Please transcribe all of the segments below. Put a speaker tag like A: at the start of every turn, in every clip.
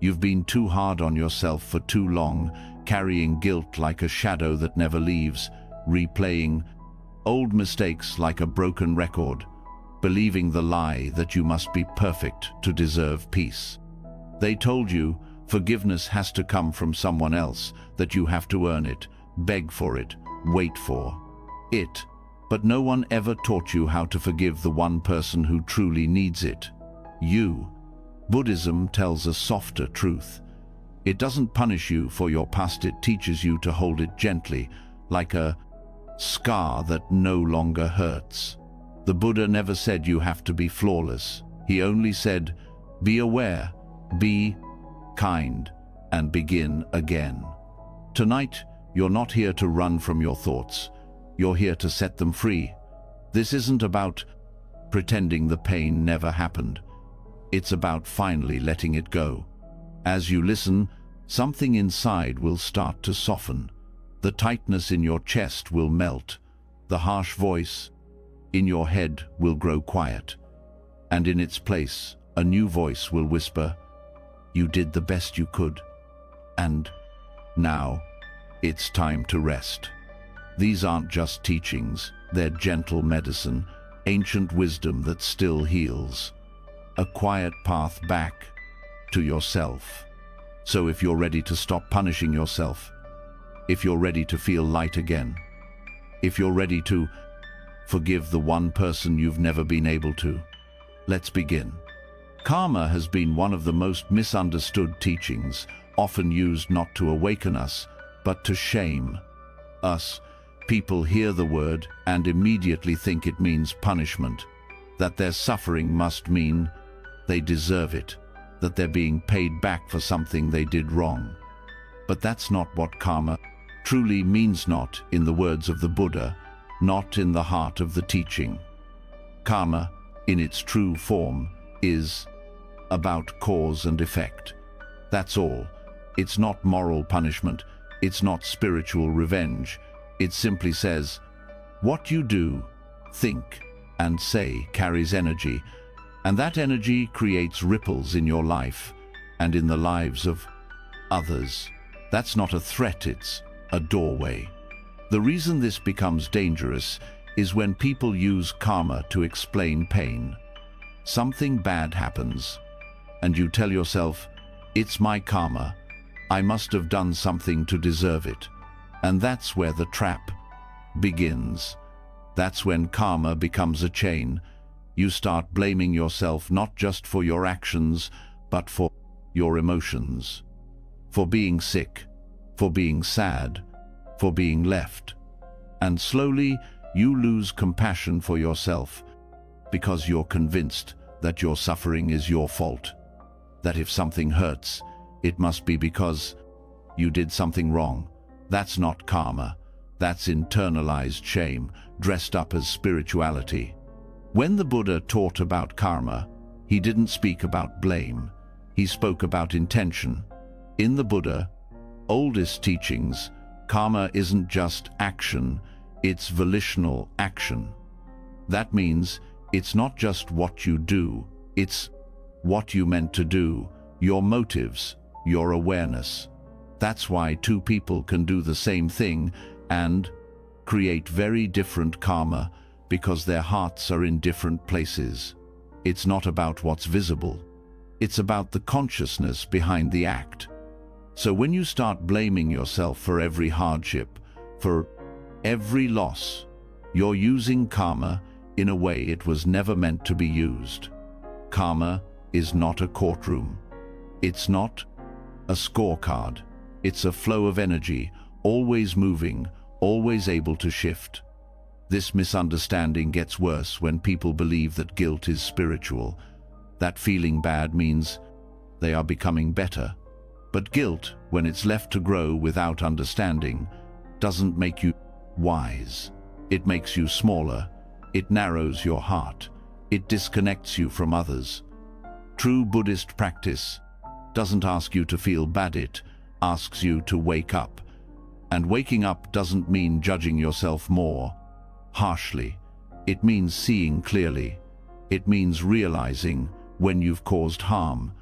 A: You've been too hard on yourself for too long, carrying guilt like a shadow that never leaves, replaying old mistakes like a broken record, believing the lie that you must be perfect to deserve peace. They told you forgiveness has to come from someone else, that you have to earn it, beg for it, wait for it. But no one ever taught you how to forgive the one person who truly needs it. You. Buddhism tells a softer truth. It doesn't punish you for your past, it teaches you to hold it gently, like a scar that no longer hurts. The Buddha never said you have to be flawless. He only said, be aware, be kind, and begin again. Tonight, you're not here to run from your thoughts. You're here to set them free. This isn't about pretending the pain never happened. It's about finally letting it go. As you listen, something inside will start to soften. The tightness in your chest will melt. The harsh voice in your head will grow quiet. And in its place, a new voice will whisper, you did the best you could. And now, it's time to rest. These aren't just teachings, they're gentle medicine, ancient wisdom that still heals. A quiet path back to yourself. So if you're ready to stop punishing yourself, if you're ready to feel light again, if you're ready to forgive the one person you've never been able to, let's begin. Karma has been one of the most misunderstood teachings, often used not to awaken us, but to shame us. People hear the word and immediately think it means punishment, that their suffering must mean they deserve it, that they're being paid back for something they did wrong. But that's not what karma truly means, not in the words of the Buddha, not in the heart of the teaching. Karma, in its true form, is about cause and effect. That's all. It's not moral punishment. It's not spiritual revenge. It simply says, what you do, think, and say carries energy, and that energy creates ripples in your life and in the lives of others. That's not a threat, it's a doorway. The reason this becomes dangerous is when people use karma to explain pain. Something bad happens, and you tell yourself, it's my karma, I must have done something to deserve it. And that's where the trap begins. That's when karma becomes a chain. You start blaming yourself not just for your actions, but for your emotions. For being sick, for being sad, for being left. And slowly, you lose compassion for yourself because you're convinced that your suffering is your fault. That if something hurts, it must be because you did something wrong. That's not karma. That's internalized shame, dressed up as spirituality. When the Buddha taught about karma, he didn't speak about blame. He spoke about intention. In the Buddha, oldest teachings, karma isn't just action, it's volitional action. That means it's not just what you do, it's what you meant to do, your motives, your awareness. That's why two people can do the same thing and create very different karma, because their hearts are in different places. It's not about what's visible. It's about the consciousness behind the act. So when you start blaming yourself for every hardship, for every loss, you're using karma in a way it was never meant to be used. Karma is not a courtroom. It's not a scorecard. It's a flow of energy, always moving, always able to shift. This misunderstanding gets worse when people believe that guilt is spiritual. That feeling bad means they are becoming better. But guilt, when it's left to grow without understanding, doesn't make you wise. It makes you smaller. It narrows your heart. It disconnects you from others. True Buddhist practice doesn't ask you to feel bad, it asks you to wake up. And waking up doesn't mean judging yourself more harshly. It means seeing clearly. It means realizing when you've caused harm.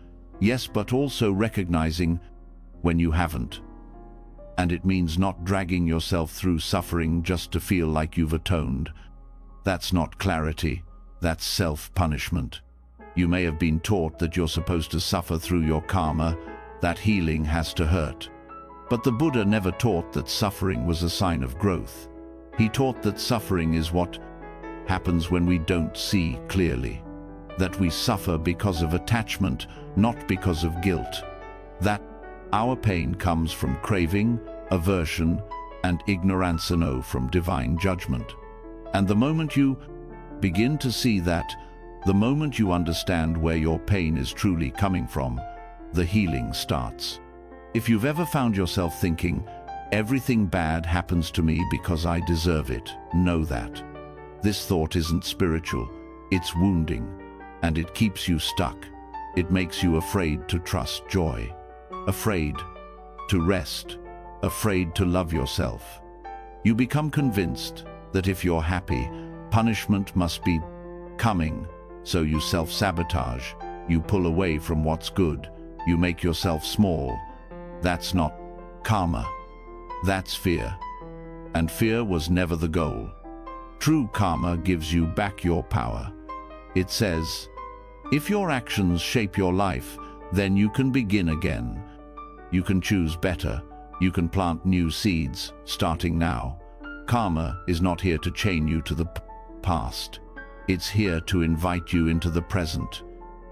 A: Yes, but also recognizing when you haven't. And it means not dragging yourself through suffering just to feel like you've atoned. That's not clarity, that's self-punishment. You may have been taught that you're supposed to suffer through your karma, that healing has to hurt. But the Buddha never taught that suffering was a sign of growth. He taught that suffering is what happens when we don't see clearly. That we suffer because of attachment, not because of guilt. That our pain comes from craving, aversion, and ignorance, and from divine judgment. And the moment you begin to see that, the moment you understand where your pain is truly coming from, the healing starts. If you've ever found yourself thinking, everything bad happens to me because I deserve it, know that. This thought isn't spiritual, it's wounding, and it keeps you stuck. It makes you afraid to trust joy, afraid to rest, afraid to love yourself. You become convinced that if you're happy, punishment must be coming, so you self-sabotage, you pull away from what's good, you make yourself small. That's not karma, that's fear. And fear was never the goal. True karma gives you back your power. It says, if your actions shape your life, then you can begin again. You can choose better. You can plant new seeds, starting now. Karma is not here to chain you to the past. It's here to invite you into the present.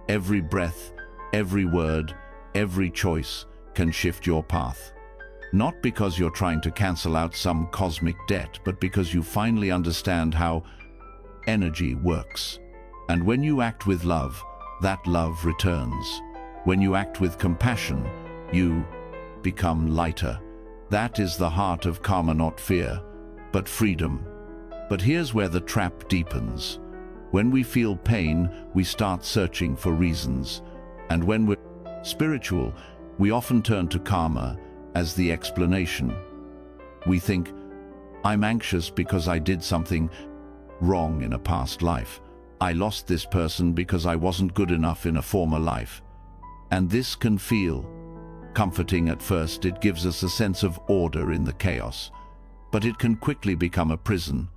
A: Every breath, every word, every choice can shift your path. Not because you're trying to cancel out some cosmic debt, but because you finally understand how energy works. And when you act with love, that love returns. When you act with compassion, you become lighter. That is the heart of karma, not fear, but freedom. But here's where the trap deepens. When we feel pain, we start searching for reasons. And when we're spiritual, we often turn to karma as the explanation. We think, I'm anxious because I did something wrong in a past life. I lost this person because I wasn't good enough in a former life. And this can feel comforting at first. It gives us a sense of order in the chaos. But it can quickly become a prison,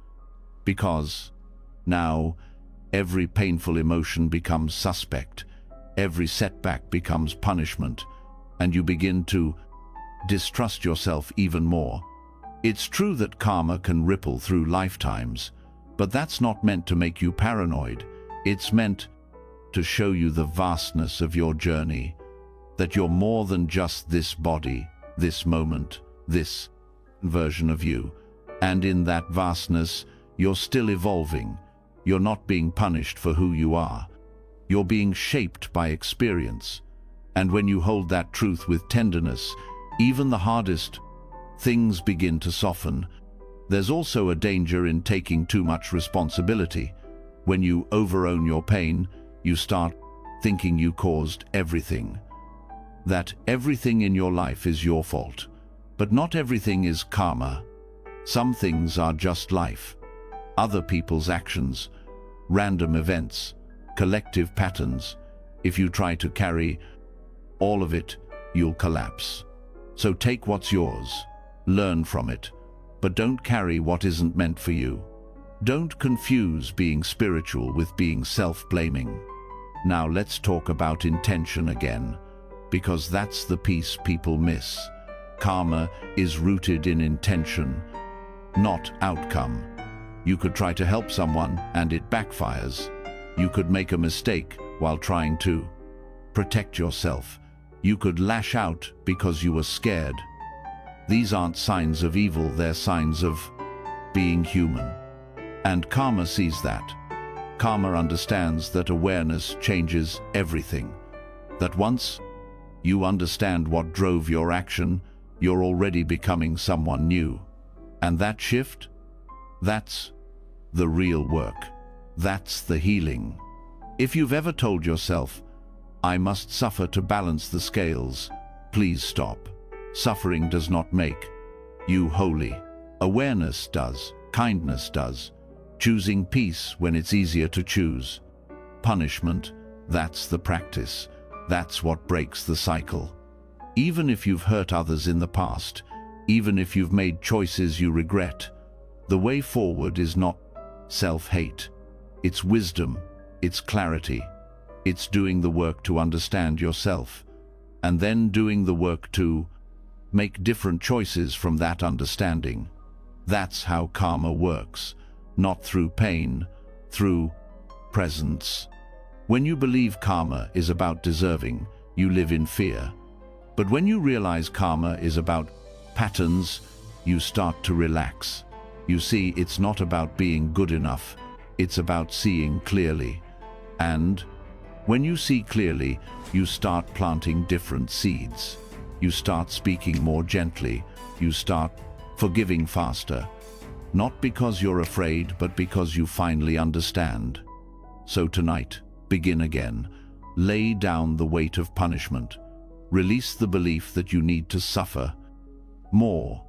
A: because now every painful emotion becomes suspect, every setback becomes punishment, and you begin to distrust yourself even more. It's true that karma can ripple through lifetimes, but that's not meant to make you paranoid. It's meant to show you the vastness of your journey, that you're more than just this body, this moment, this version of you. And in that vastness, you're still evolving. You're not being punished for who you are. You're being shaped by experience. And when you hold that truth with tenderness, even the hardest things begin to soften. There's also a danger in taking too much responsibility. When you overown your pain, you start thinking you caused everything. That everything in your life is your fault. But not everything is karma. Some things are just life. Other people's actions, random events, collective patterns. If you try to carry all of it, you'll collapse. So take what's yours, learn from it, but don't carry what isn't meant for you. Don't confuse being spiritual with being self-blaming. Now let's talk about intention again, because that's the piece people miss. Karma is rooted in intention, not outcome. You could try to help someone and it backfires. You could make a mistake while trying to protect yourself. You could lash out because you were scared. These aren't signs of evil, they're signs of being human. And karma sees that. Karma understands that awareness changes everything. That once you understand what drove your action, you're already becoming someone new. And that shift, that's the real work. That's the healing. If you've ever told yourself, I must suffer to balance the scales, please stop. Suffering does not make you holy. Awareness does. Kindness does. Choosing peace when it's easier to choose. Punishment, that's the practice. That's what breaks the cycle. Even if you've hurt others in the past, even if you've made choices you regret, the way forward is not self-hate. It's wisdom, it's clarity, it's doing the work to understand yourself, and then doing the work to make different choices from that understanding. That's how karma works, not through pain, through presence. When you believe karma is about deserving, you live in fear. But when you realize karma is about patterns, you start to relax. You see, it's not about being good enough, it's about seeing clearly. And when you see clearly, you start planting different seeds. You start speaking more gently. You start forgiving faster. Not because you're afraid, but because you finally understand. So tonight, begin again. Lay down the weight of punishment. Release the belief that you need to suffer more.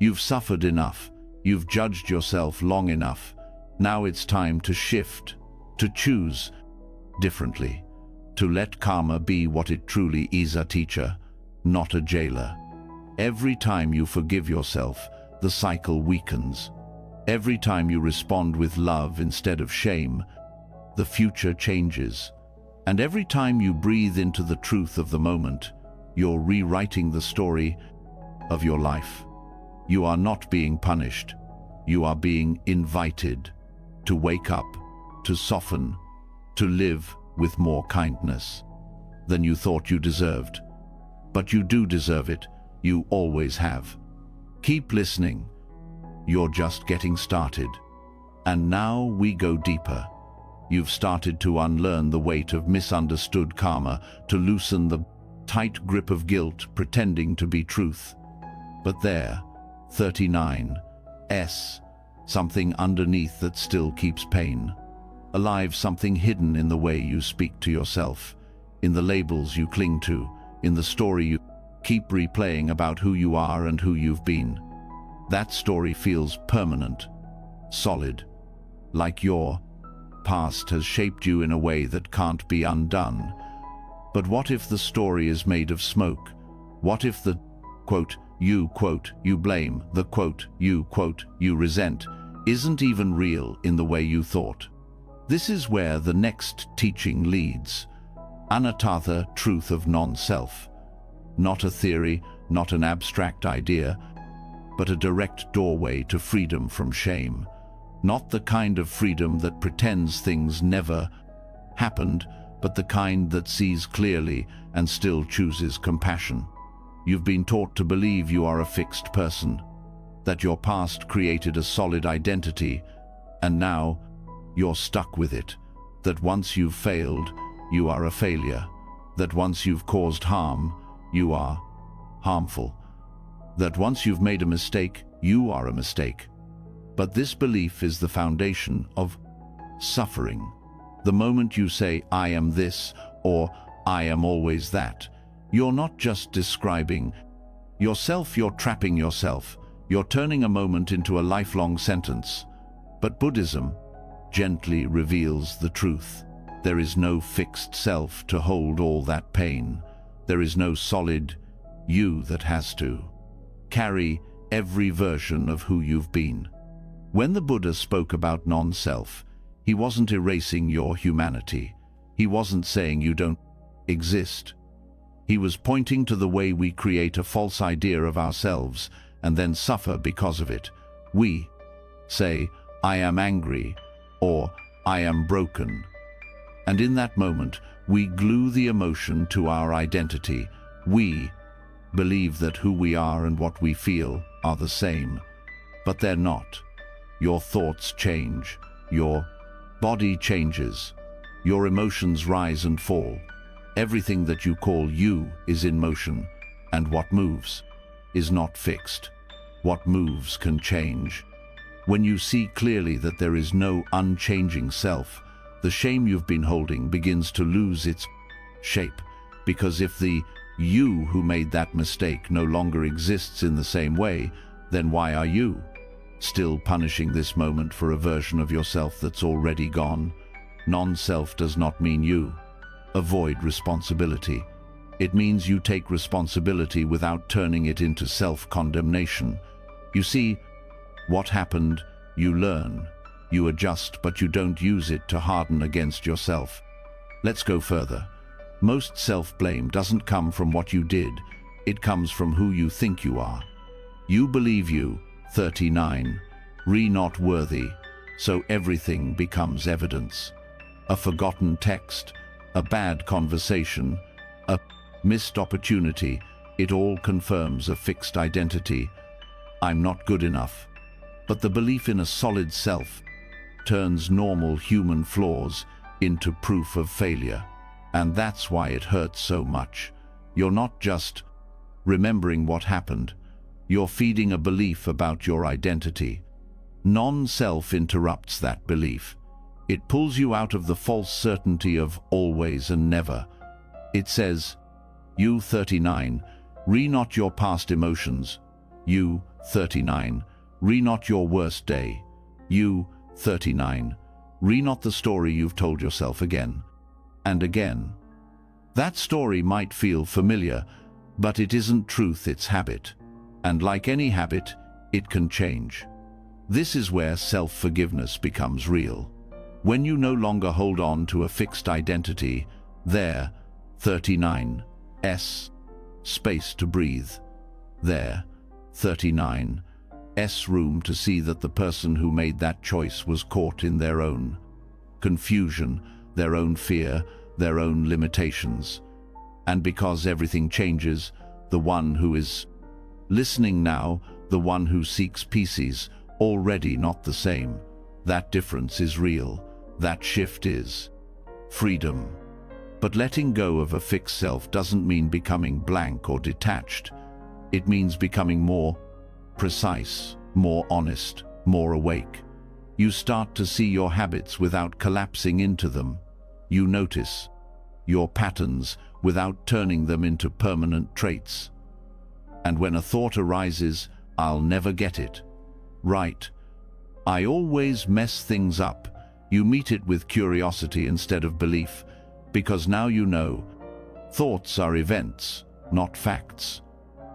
A: You've suffered enough. You've judged yourself long enough. Now it's time to shift, to choose differently, to let karma be what it truly is, a teacher, not a jailer. Every time you forgive yourself, the cycle weakens. Every time you respond with love instead of shame, the future changes. And every time you breathe into the truth of the moment, you're rewriting the story of your life. You are not being punished. You are being invited to wake up, to soften, to live with more kindness than you thought you deserved. But you do deserve it. You always have. Keep listening. You're just getting started. And now we go deeper. You've started to unlearn the weight of misunderstood karma, to loosen the tight grip of guilt pretending to be truth. But there, 39S, something underneath that still keeps pain. Alive, something hidden in the way you speak to yourself, in the labels you cling to, in the story you keep replaying about who you are and who you've been. That story feels permanent, solid, like your past has shaped you in a way that can't be undone. But what if the story is made of smoke? What if the you blame, the you resent, isn't even real in the way you thought? This is where the next teaching leads. Anattha, truth of non-self. Not a theory, not an abstract idea, but a direct doorway to freedom from shame. Not the kind of freedom that pretends things never happened, but the kind that sees clearly and still chooses compassion. You've been taught to believe you are a fixed person, that your past created a solid identity, and now you're stuck with it, that once you've failed, you are a failure, that once you've caused harm, you are harmful, that once you've made a mistake, you are a mistake. But this belief is the foundation of suffering. The moment you say, I am this, or I am always that, you're not just describing yourself, you're trapping yourself. You're turning a moment into a lifelong sentence. But Buddhism gently reveals the truth. There is no fixed self to hold all that pain. There is no solid you that has to carry every version of who you've been. When the Buddha spoke about non-self, he wasn't erasing your humanity. He wasn't saying you don't exist. He was pointing to the way we create a false idea of ourselves and then suffer because of it. We say, I am angry, or I am broken. And in that moment, we glue the emotion to our identity. We believe that who we are and what we feel are the same, but they're not. Your thoughts change, your body changes, your emotions rise and fall. Everything that you call you is in motion, and what moves is not fixed. What moves can change. When you see clearly that there is no unchanging self, the shame you've been holding begins to lose its shape, because if the you who made that mistake no longer exists in the same way, then why are you still punishing this moment for a version of yourself that's already gone? Non-self does not mean you. avoid responsibility. It means you take responsibility without turning it into self-condemnation. You see, what happened, you learn. You adjust, but you don't use it to harden against yourself. Let's go further. Most self-blame doesn't come from what you did. It comes from who you think you are. You believe you, 39, not worthy, so everything becomes evidence. A forgotten text, a bad conversation, a missed opportunity, it all confirms a fixed identity. I'm not good enough. But the belief in a solid self turns normal human flaws into proof of failure. And that's why it hurts so much. You're not just remembering what happened. You're feeding a belief about your identity. Non-self interrupts that belief. It pulls you out of the false certainty of always and never. It says, you, 39, not your past emotions. You, 39, not your worst day. You, 39, not the story you've told yourself again and again. That story might feel familiar, but it isn't truth, it's habit. And like any habit, it can change. This is where self-forgiveness becomes real. When you no longer hold on to a fixed identity, there, 39, space to breathe. There, 39, room to see that the person who made that choice was caught in their own confusion, their own fear, their own limitations. And because everything changes, the one who is listening now, the one who seeks peace, already not the same. That difference is real. That shift is freedom. But letting go of a fixed self doesn't mean becoming blank or detached. It means becoming more precise, more honest, more awake. You start to see your habits without collapsing into them. You notice your patterns without turning them into permanent traits. And when a thought arises, I'll never get it right, I always mess things up, you meet it with curiosity instead of belief, because now you know. Thoughts are events, not facts.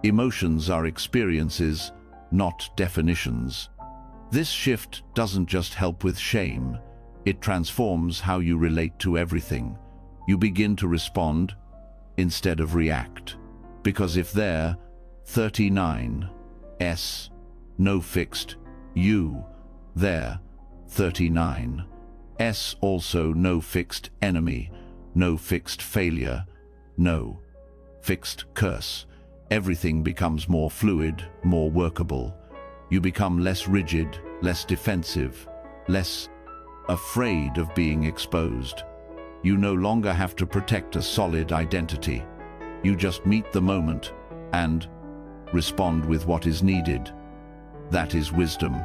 A: Emotions are experiences, not definitions. This shift doesn't just help with shame, it transforms how you relate to everything. You begin to respond instead of react. Because if there, 39, no fixed, you, there, 39, also no fixed enemy, no fixed failure, no fixed curse. Everything becomes more fluid, more workable. You become less rigid, less defensive, less afraid of being exposed. You no longer have to protect a solid identity. You just meet the moment and respond with what is needed. That is wisdom.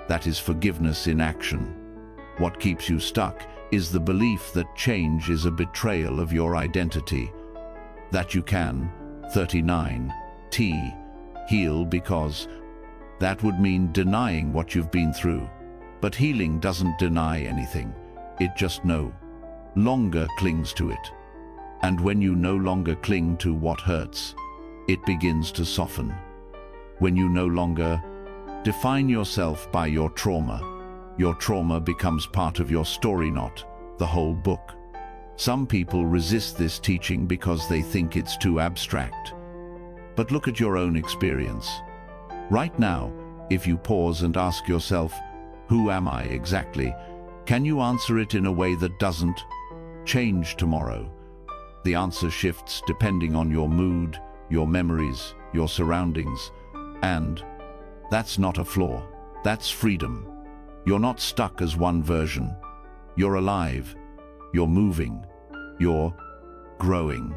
A: That is forgiveness in action. What keeps you stuck is the belief that change is a betrayal of your identity. That you can, 39, heal, because that would mean denying what you've been through. But healing doesn't deny anything. It just no longer clings to it. And when you no longer cling to what hurts, it begins to soften. When you no longer define yourself by your trauma becomes part of your story, not the whole book. Some people resist this teaching because they think it's too abstract. But look at your own experience. Right now, if you pause and ask yourself, who am I exactly? Can you answer it in a way that doesn't change tomorrow? The answer shifts depending on your mood, your memories, your surroundings, and that's not a flaw. That's freedom. You're not stuck as one version. You're alive. You're moving. You're growing.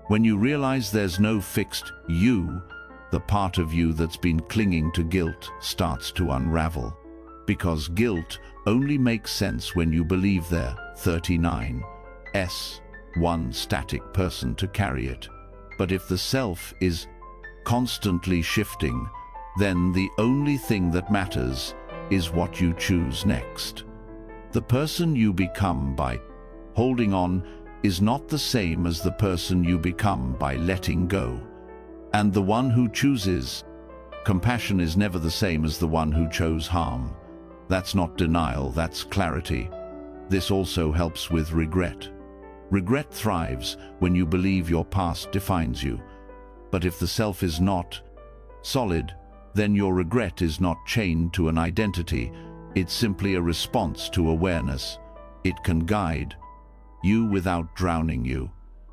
A: When you realize there's no fixed you, the part of you that's been clinging to guilt starts to unravel. Because guilt only makes sense when you believe there, 39, one static person to carry it. But if the self is constantly shifting, then the only thing that matters is what you choose next. The person you become by holding on is not the same as the person you become by letting go. And the one who chooses compassion is never the same as the one who chose harm. That's not denial, that's clarity. This also helps with regret. Regret thrives when you believe your past defines you. But if the self is not solid, then your regret is not chained to an identity. It's simply a response to awareness. It can guide you without drowning you.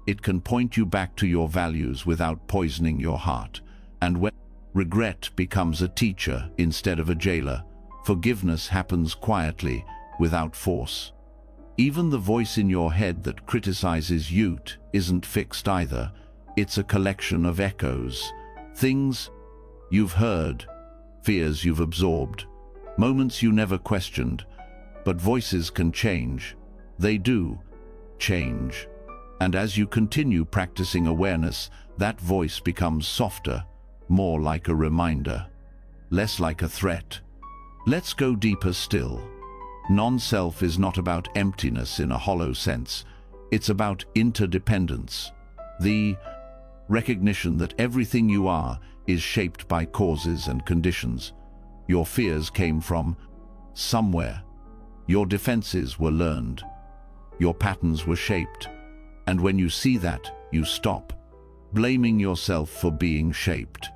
A: It can point you back to your values without poisoning your heart. And when regret becomes a teacher instead of a jailer, forgiveness happens quietly, without force. Even the voice in your head that criticizes you isn't fixed either. It's a collection of echoes. Things you've heard, fears you've absorbed, moments you never questioned. But voices can change. They do change. And as you continue practicing awareness, that voice becomes softer, more like a reminder, less like a threat. Let's go deeper still. Non-self is not about emptiness in a hollow sense. It's about interdependence. The recognition that everything you are is shaped by causes and conditions. Your fears came from somewhere. Your defenses were learned. Your patterns were shaped. And when you see that, you stop blaming yourself for being shaped.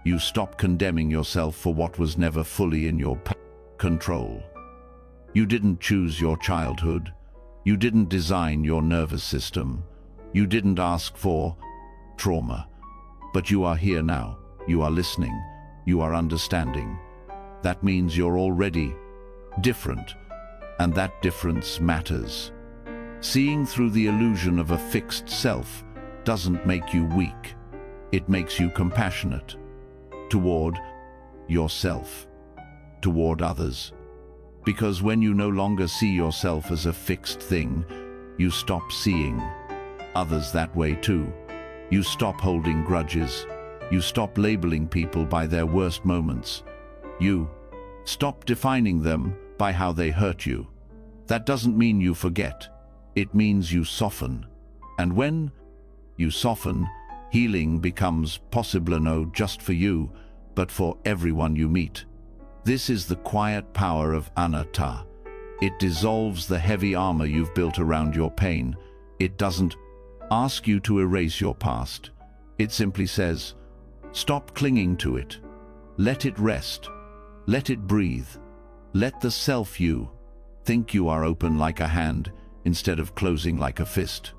A: You stop condemning yourself for what was never fully in your control. You didn't choose your childhood. You didn't design your nervous system. You didn't ask for trauma. But you are here now. You are listening. You are understanding. That means you're already different. And that difference matters. Seeing through the illusion of a fixed self doesn't make you weak. It makes you compassionate toward yourself, toward others. Because when you no longer see yourself as a fixed thing, you stop seeing others that way too. You stop holding grudges. You stop labeling people by their worst moments. You stop defining them by how they hurt you. That doesn't mean you forget. It means you soften. And when you soften, healing becomes possible not just for you, but for everyone you meet. This is the quiet power of anatta. It dissolves the heavy armor you've built around your pain. It doesn't ask you to erase your past. It simply says, stop clinging to it. Let it rest. Let it breathe. Let the self you think you are open like a hand instead of closing like a fist.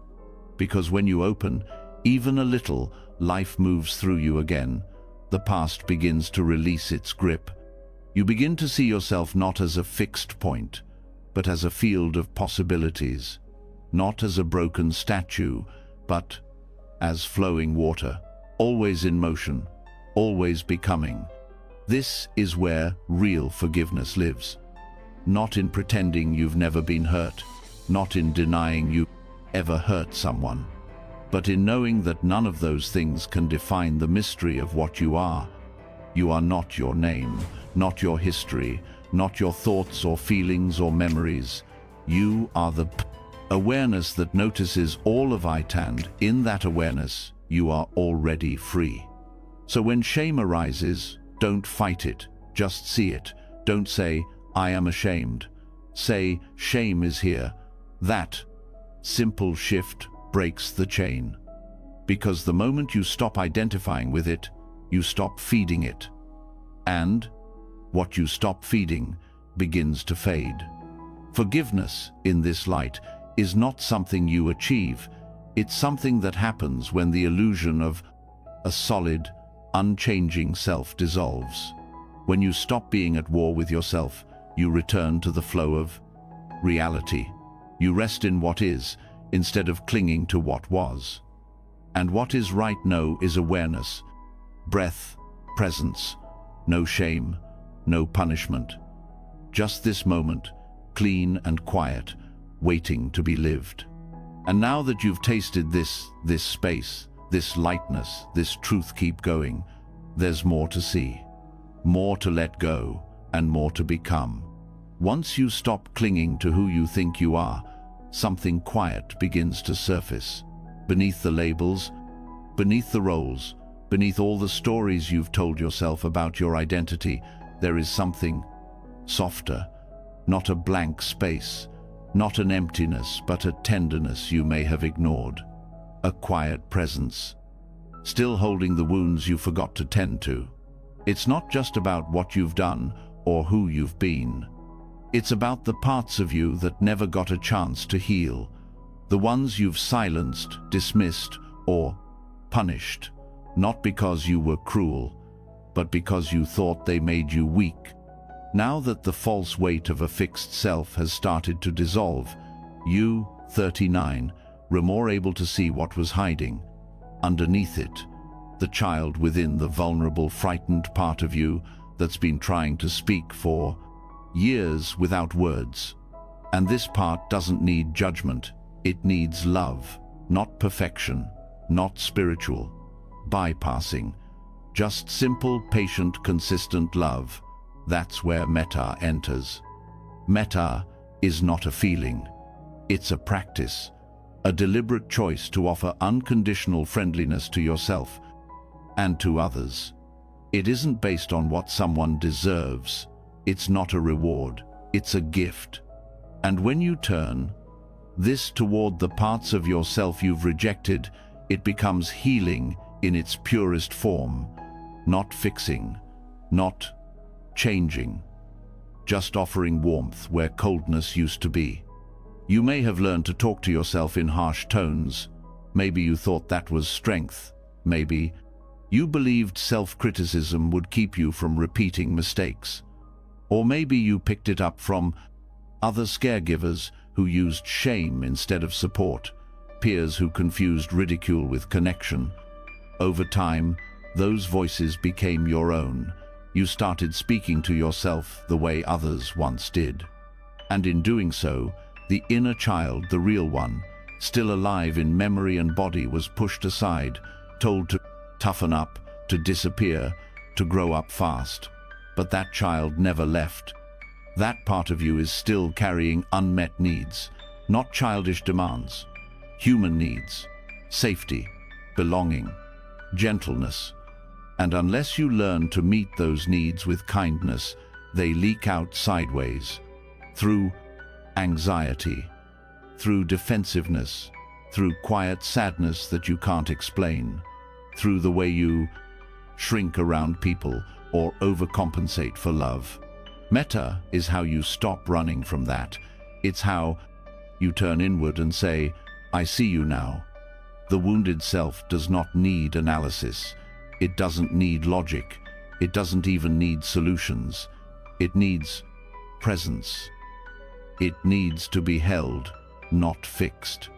A: Because when you open, even a little, life moves through you again. The past begins to release its grip. You begin to see yourself not as a fixed point, but as a field of possibilities. Not as a broken statue, but as flowing water, always in motion, always becoming. This is where real forgiveness lives. Not in pretending you've never been hurt, not in denying you ever hurt someone, but in knowing that none of those things can define the mystery of what you are. You are not your name, not your history, not your thoughts or feelings or memories. You are the awareness that notices all of it, and in that awareness, you are already free. So when shame arises, don't fight it, just see it. Don't say, I am ashamed. Say, shame is here. That simple shift breaks the chain. Because the moment you stop identifying with it, you stop feeding it. And what you stop feeding begins to fade. Forgiveness, in this light, is not something you achieve. It's something that happens when the illusion of a solid, unchanging self dissolves. When you stop being at war with yourself, you return to the flow of reality. You rest in what is, instead of clinging to what was. And what is right now is awareness, breath, presence, no shame, no punishment. Just this moment, clean and quiet, waiting to be lived. And now that you've tasted this space, this lightness, this truth, keep going. There's more to see, more to let go, and more to become. Once you stop clinging to who you think you are, something quiet begins to surface. Beneath the labels, beneath the roles, beneath all the stories you've told yourself about your identity, there is something softer, not a blank space, not an emptiness, but a tenderness you may have ignored. A quiet presence, still holding the wounds you forgot to tend to. It's not just about what you've done or who you've been. It's about the parts of you that never got a chance to heal, the ones you've silenced, dismissed, or punished, not because you were cruel, but because you thought they made you weak. Now that the false weight of a fixed self has started to dissolve, you, 39, were more able to see what was hiding. Underneath it, the child within, the vulnerable, frightened part of you that's been trying to speak for years without words. And this part doesn't need judgment. It needs love, not perfection, not spiritual bypassing, just simple, patient, consistent love. That's where metta enters. Metta is not a feeling. It's a practice, a deliberate choice to offer unconditional friendliness to yourself and to others. It isn't based on what someone deserves. It's not a reward. It's a gift. And when you turn this toward the parts of yourself you've rejected, it becomes healing in its purest form, not fixing, not changing, just offering warmth where coldness used to be. You may have learned to talk to yourself in harsh tones. Maybe you thought that was strength. Maybe you believed self-criticism would keep you from repeating mistakes. Or maybe you picked it up from other caregivers who used shame instead of support, peers who confused ridicule with connection. Over time, those voices became your own. You started speaking to yourself the way others once did. And in doing so, the inner child, the real one, still alive in memory and body, was pushed aside, told to toughen up, to disappear, to grow up fast. But that child never left. That part of you is still carrying unmet needs, not childish demands. Human needs, safety, belonging, gentleness. And unless you learn to meet those needs with kindness, they leak out sideways, through anxiety, through defensiveness, through quiet sadness that you can't explain, through the way you shrink around people or overcompensate for love. Metta is how you stop running from that. It's how you turn inward and say, I see you now. The wounded self does not need analysis. It doesn't need logic. It doesn't even need solutions. It needs presence. It needs to be held, not fixed.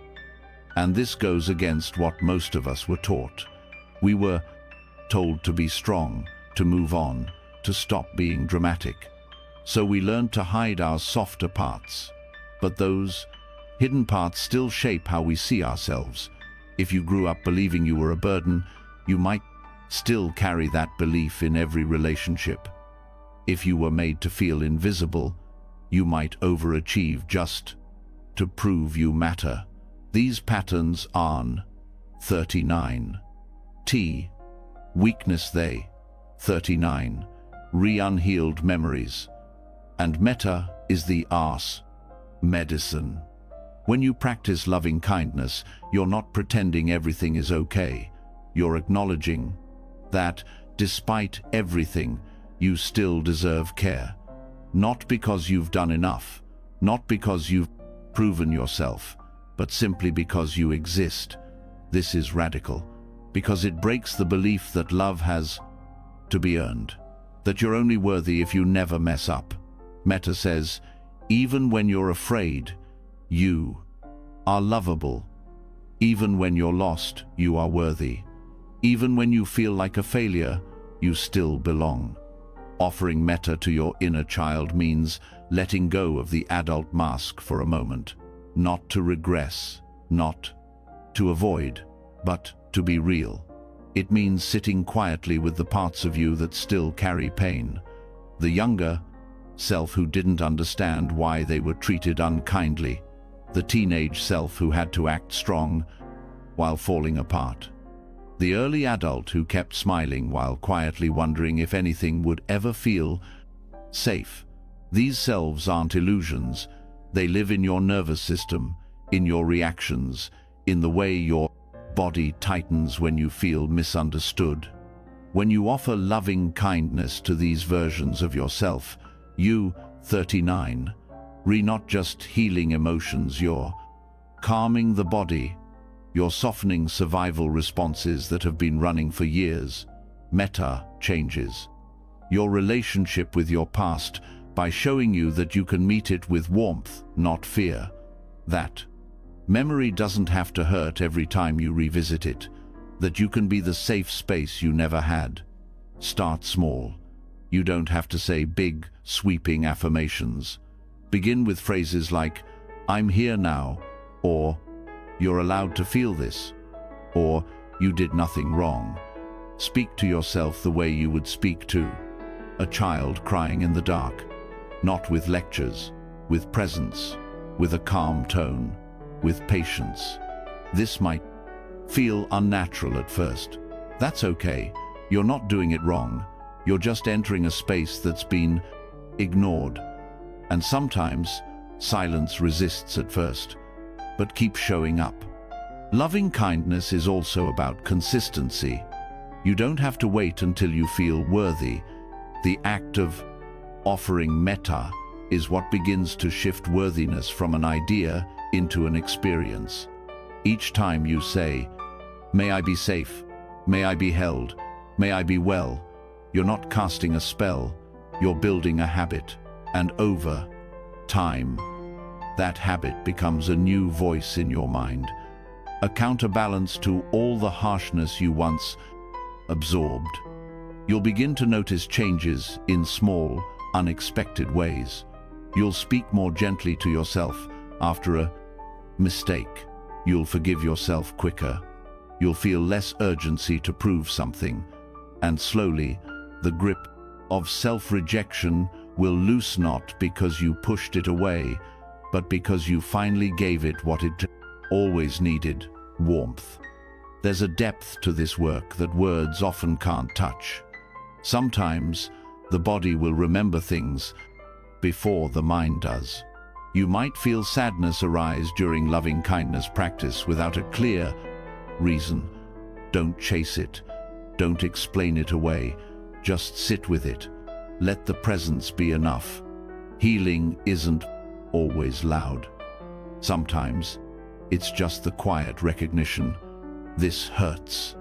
A: And this goes against what most of us were taught. We were told to be strong, to move on, to stop being dramatic. So we learned to hide our softer parts. But those hidden parts still shape how we see ourselves. If you grew up believing you were a burden, you might still carry that belief in every relationship. If you were made to feel invisible, you might overachieve just to prove you matter. These patterns are 39. T. Weakness they. 39. Unhealed memories. And metta is the ars medicine. When you practice loving kindness, you're not pretending everything is okay. You're acknowledging that, despite everything, you still deserve care. Not because you've done enough, not because you've proven yourself, but simply because you exist. This is radical, because it breaks the belief that love has to be earned, that you're only worthy if you never mess up. Metta says, even when you're afraid, you are lovable. Even when you're lost, you are worthy. Even when you feel like a failure, you still belong. Offering metta to your inner child means letting go of the adult mask for a moment. Not to regress, not to avoid, but to be real. It means sitting quietly with the parts of you that still carry pain. The younger self who didn't understand why they were treated unkindly. the teenage self who had to act strong while falling apart. The early adult who kept smiling while quietly wondering if anything would ever feel safe. These selves aren't illusions. They live in your nervous system, in your reactions, in the way your body tightens when you feel misunderstood. When you offer loving kindness to these versions of yourself, you, 39, not just healing emotions, you're calming the body, you're softening survival responses that have been running for years. Metta changes your relationship with your past by showing you that you can meet it with warmth, not fear. That memory doesn't have to hurt every time you revisit it, that you can be the safe space you never had. Start small. You don't have to say big, sweeping affirmations. Begin with phrases like, "I'm here now," or "You're allowed to feel this," or "You did nothing wrong." Speak to yourself the way you would speak to a child crying in the dark, not with lectures, with presence, with a calm tone, with patience. This might feel unnatural at first. That's okay. You're not doing it wrong. You're just entering a space that's been ignored. And sometimes silence resists at first, but keeps showing up. Loving kindness is also about consistency. You don't have to wait until you feel worthy. The act of offering metta is what begins to shift worthiness from an idea into an experience. Each time you say, "May I be safe, may I be held, may I be well," you're not casting a spell, you're building a habit. And over time, that habit becomes a new voice in your mind, a counterbalance to all the harshness you once absorbed. You'll begin to notice changes in small, unexpected ways. You'll speak more gently to yourself after a mistake. You'll forgive yourself quicker. You'll feel less urgency to prove something. And slowly, the grip of self-rejection will loose, not because you pushed it away, but because you finally gave it what it always needed: warmth. There's a depth to this work that words often can't touch. Sometimes, the body will remember things before the mind does. You might feel sadness arise during loving-kindness practice without a clear reason. Don't chase it. Don't explain it away. Just sit with it. Let the presence be enough. Healing isn't always loud. Sometimes, it's just the quiet recognition. This hurts,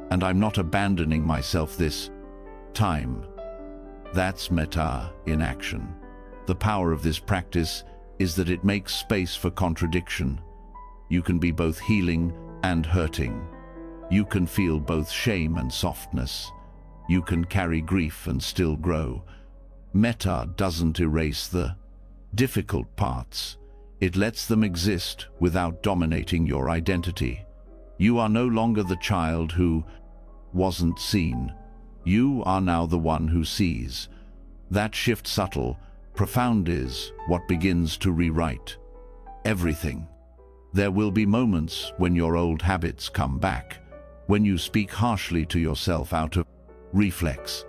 A: and I'm not abandoning myself this time. That's metta in action. The power of this practice is that it makes space for contradiction. You can be both healing and hurting. You can feel both shame and softness. You can carry grief and still grow. Metta doesn't erase the difficult parts. It lets them exist without dominating your identity. You are no longer the child who wasn't seen. You are now the one who sees. That shift, subtle, profound, is what begins to rewrite everything. There will be moments when your old habits come back, when you speak harshly to yourself out of reflex.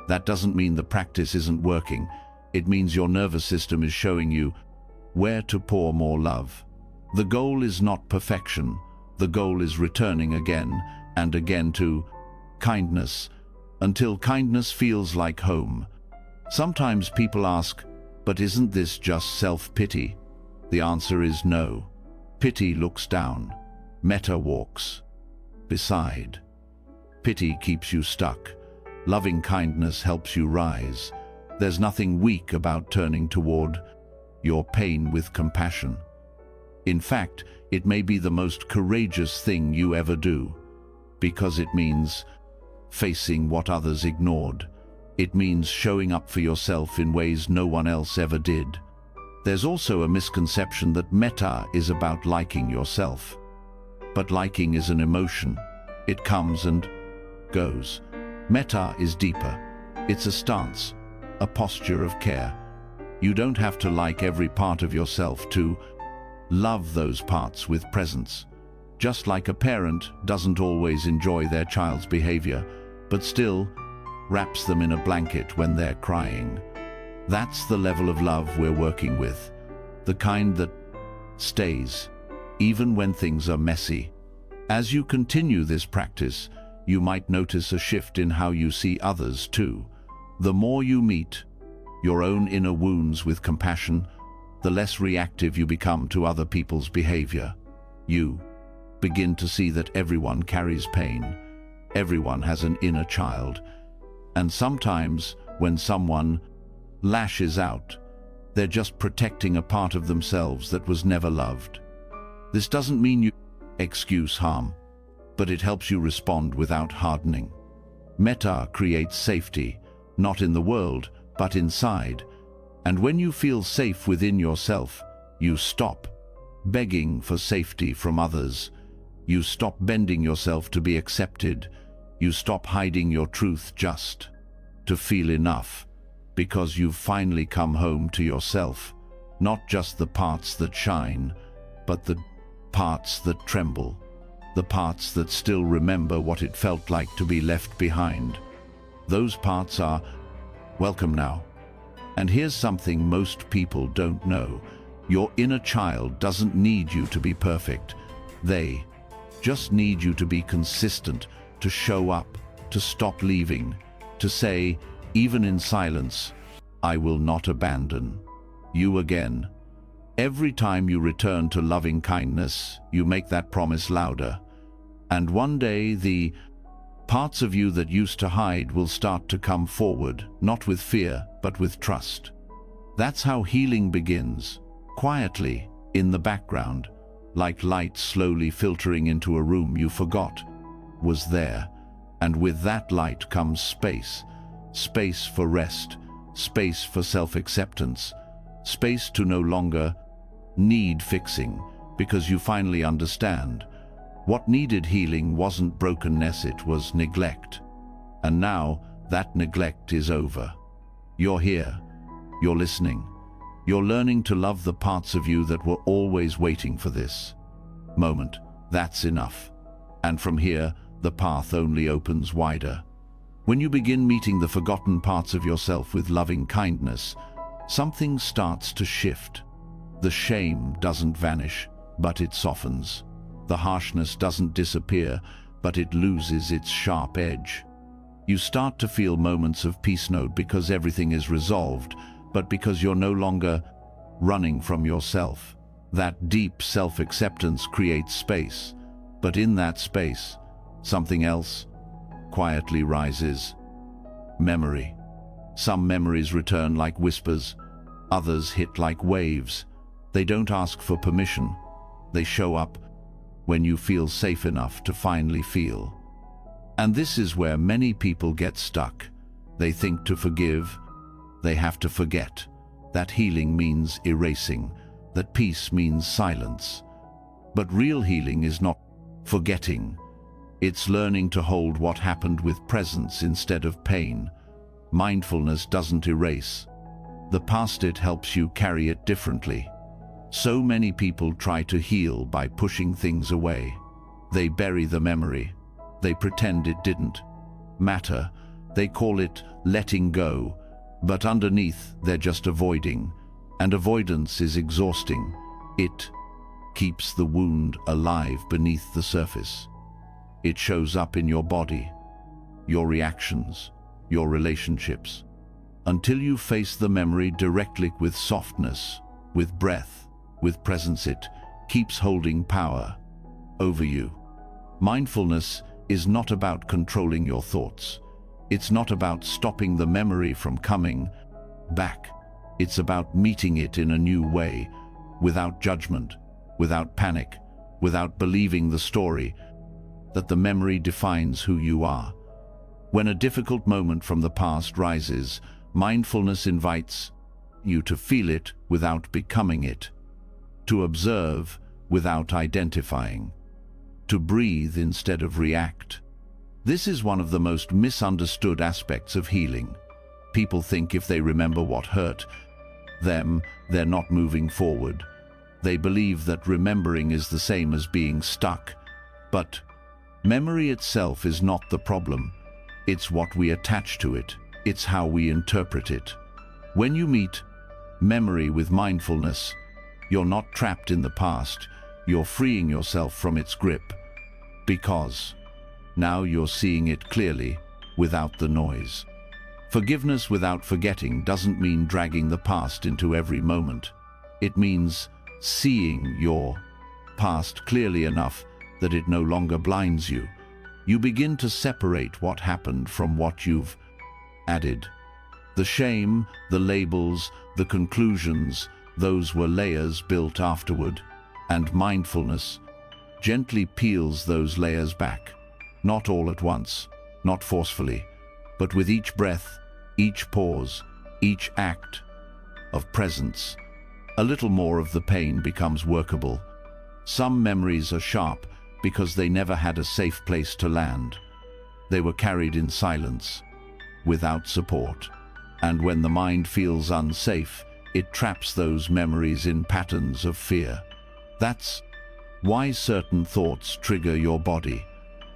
A: That doesn't mean the practice isn't working. It means your nervous system is showing you where to pour more love. The goal is not perfection. The goal is returning again and again to kindness, until kindness feels like home. Sometimes people ask, but isn't this just self-pity? The answer is no. Pity looks down. Metta walks beside. Pity keeps you stuck. Loving kindness helps you rise. There's nothing weak about turning toward your pain with compassion. In fact, it may be the most courageous thing you ever do, because it means facing what others ignored. It means showing up for yourself in ways no one else ever did. There's also a misconception that metta is about liking yourself. But liking is an emotion. It comes and goes. Metta is deeper. It's a stance, a posture of care. You don't have to like every part of yourself to Love those parts with presence. Just like a parent doesn't always enjoy their child's behavior, but still wraps them in a blanket when they're crying. That's the level of love we're working with, the kind that stays, even when things are messy. As you continue this practice, you might notice a shift in how you see others too. The more you meet your own inner wounds with compassion, the less reactive you become to other people's behavior. You begin to see that everyone carries pain. Everyone has an inner child. And sometimes, when someone lashes out, they're just protecting a part of themselves that was never loved. This doesn't mean you excuse harm, but it helps you respond without hardening. Metta creates safety, not in the world, but inside. And when you feel safe within yourself, you stop begging for safety from others. You stop bending yourself to be accepted. You stop hiding your truth just to feel enough, because you've finally come home to yourself, not just the parts that shine, but the parts that tremble, the parts that still remember what it felt like to be left behind. Those parts are welcome now. And here's something most people don't know. Your inner child doesn't need you to be perfect. They just need you to be consistent, to show up, to stop leaving, to say, even in silence, I will not abandon you again. Every time you return to loving kindness, you make that promise louder. And one day, the parts of you that used to hide will start to come forward, not with fear, but with trust. That's how healing begins, quietly, in the background, like light slowly filtering into a room you forgot was there. And with that light comes space. Space for rest, space for self-acceptance, space to no longer need fixing, because you finally understand. What needed healing wasn't brokenness, it was neglect. And now that neglect is over. You're here. You're listening. You're learning to love the parts of you that were always waiting for this moment. That's enough. And from here, the path only opens wider. When you begin meeting the forgotten parts of yourself with loving kindness, something starts to shift. The shame doesn't vanish, but it softens. The harshness doesn't disappear, but it loses its sharp edge. You start to feel moments of peace, not because everything is resolved, but because you're no longer running from yourself. That deep self-acceptance creates space, but in that space, something else quietly rises. Memory. Some memories return like whispers, others hit like waves. They don't ask for permission. They show up when you feel safe enough to finally feel. And this is where many people get stuck. They think to forgive, they have to forget. That healing means erasing, that peace means silence. But real healing is not forgetting. It's learning to hold what happened with presence instead of pain. Mindfulness doesn't erase the past, it helps you carry it differently. So many people try to heal by pushing things away. They bury the memory. They pretend it didn't matter. They call it letting go. But underneath, they're just avoiding. And avoidance is exhausting. It keeps the wound alive beneath the surface. It shows up in your body, your reactions, your relationships. Until you face the memory directly with softness, with breath, with presence, it keeps holding power over you. Mindfulness is not about controlling your thoughts. It's not about stopping the memory from coming back. It's about meeting it in a new way, without judgment, without panic, without believing the story that the memory defines who you are. When a difficult moment from the past rises, mindfulness invites you to feel it without becoming it, to observe without identifying, to breathe instead of react. This is one of the most misunderstood aspects of healing. People think if they remember what hurt them, they're not moving forward. They believe that remembering is the same as being stuck. But memory itself is not the problem. It's what we attach to it. It's how we interpret it. When you meet memory with mindfulness, you're not trapped in the past. You're freeing yourself from its grip, because now you're seeing it clearly, without the noise. Forgiveness without forgetting doesn't mean dragging the past into every moment. It means seeing your past clearly enough that it no longer blinds you. You begin to separate what happened from what you've added. The shame, the labels, the conclusions, those were layers built afterward. And mindfulness gently peels those layers back. Not all at once, not forcefully, but with each breath, each pause, each act of presence, a little more of the pain becomes workable. Some memories are sharp because they never had a safe place to land. They were carried in silence, without support. And when the mind feels unsafe, it traps those memories in patterns of fear. That's why certain thoughts trigger your body.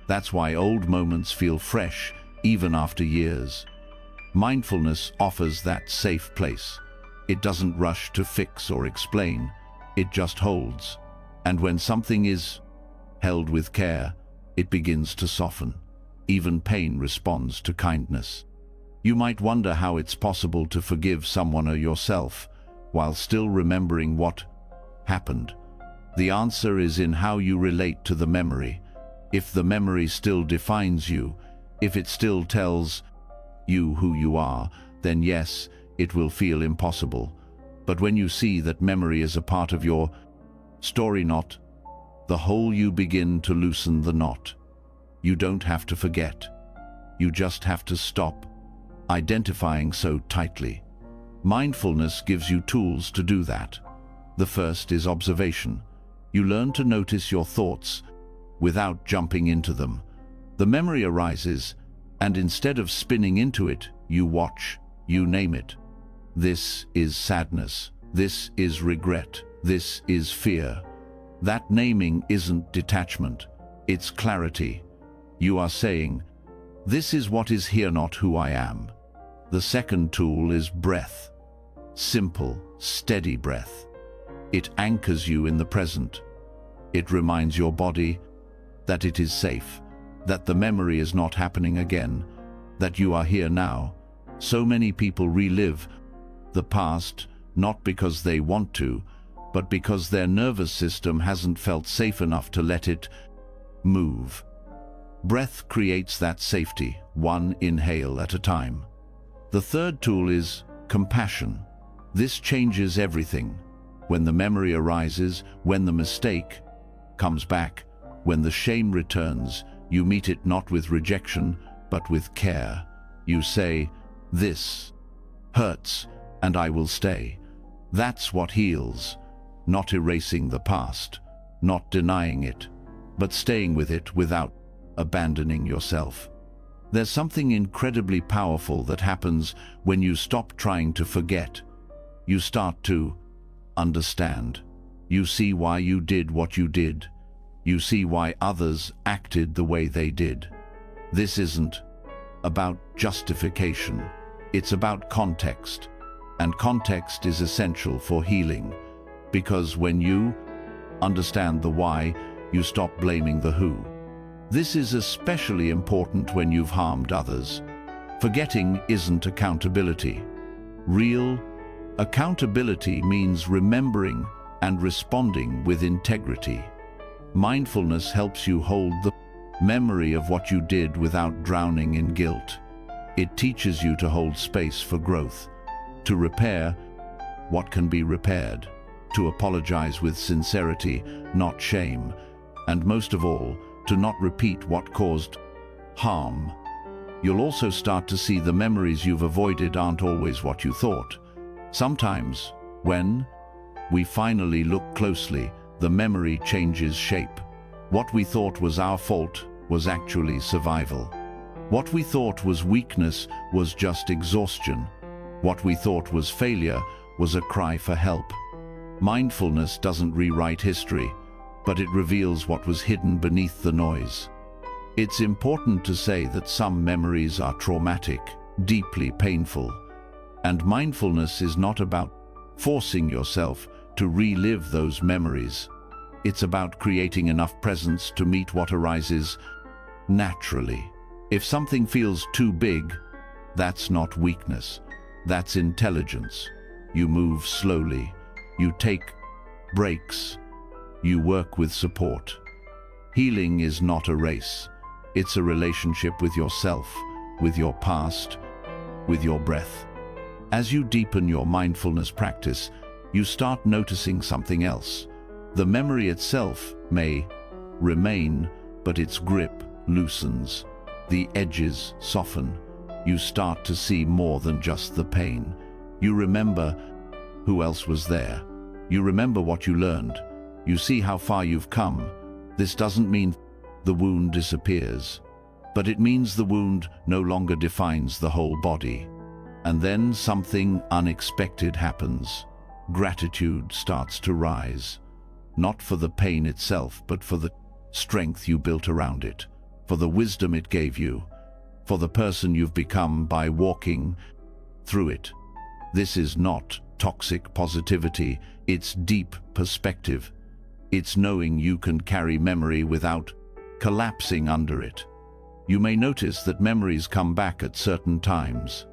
A: That's why old moments feel fresh, even after years. Mindfulness offers that safe place. It doesn't rush to fix or explain. It just holds. And when something is held with care, it begins to soften. Even pain responds to kindness. You might wonder how it's possible to forgive someone or yourself while still remembering what happened. The answer is in how you relate to the memory. If the memory still defines you, if it still tells you who you are, then yes, it will feel impossible. But when you see that memory is a part of your story knot, the whole, you begin to loosen the knot. You don't have to forget. You just have to stop identifying so tightly. Mindfulness gives you tools to do that. The first is observation. You learn to notice your thoughts without jumping into them. The memory arises, and instead of spinning into it, you watch, you name it. This is sadness. This is regret. This is fear. That naming isn't detachment. It's clarity. You are saying, this is what is here, not who I am. The second tool is breath. Simple, steady breath. It anchors you in the present. It reminds your body that it is safe, that the memory is not happening again, that you are here now. So many people relive the past, not because they want to, but because their nervous system hasn't felt safe enough to let it move. Breath creates that safety, one inhale at a time. The third tool is compassion. This changes everything. When the memory arises, when the mistake comes back, when the shame returns, you meet it not with rejection, but with care. You say, this hurts, and I will stay. That's what heals. Not erasing the past, not denying it, but staying with it without abandoning yourself. There's something incredibly powerful that happens when you stop trying to forget. You start to understand. You see why you did what you did. You see why others acted the way they did. This isn't about justification. It's about context. And context is essential for healing, because when you understand the why, you stop blaming the who. This is especially important when you've harmed others. Forgetting isn't accountability. Real accountability means remembering and responding with integrity. Mindfulness helps you hold the memory of what you did without drowning in guilt. It teaches you to hold space for growth, to repair what can be repaired, to apologize with sincerity, not shame, and most of all, to not repeat what caused harm. You'll also start to see the memories you've avoided aren't always what you thought. Sometimes, when we finally look closely, the memory changes shape. What we thought was our fault was actually survival. What we thought was weakness was just exhaustion. What we thought was failure was a cry for help. Mindfulness doesn't rewrite history, but it reveals what was hidden beneath the noise. It's important to say that some memories are traumatic, deeply painful, and mindfulness is not about forcing yourself to relive those memories. It's about creating enough presence to meet what arises naturally. If something feels too big, that's not weakness, that's intelligence. You move slowly, you take breaks, you work with support. Healing is not a race. It's a relationship with yourself, with your past, with your breath. As you deepen your mindfulness practice, you start noticing something else. The memory itself may remain, but its grip loosens. The edges soften. You start to see more than just the pain. You remember who else was there. You remember what you learned. You see how far you've come. This doesn't mean the wound disappears, but it means the wound no longer defines the whole body. And then something unexpected happens. Gratitude starts to rise, not for the pain itself, but for the strength you built around it, for the wisdom it gave you, for the person you've become by walking through it. This is not toxic positivity, it's deep perspective. It's knowing you can carry memory without collapsing under it. You may notice that memories come back at certain times.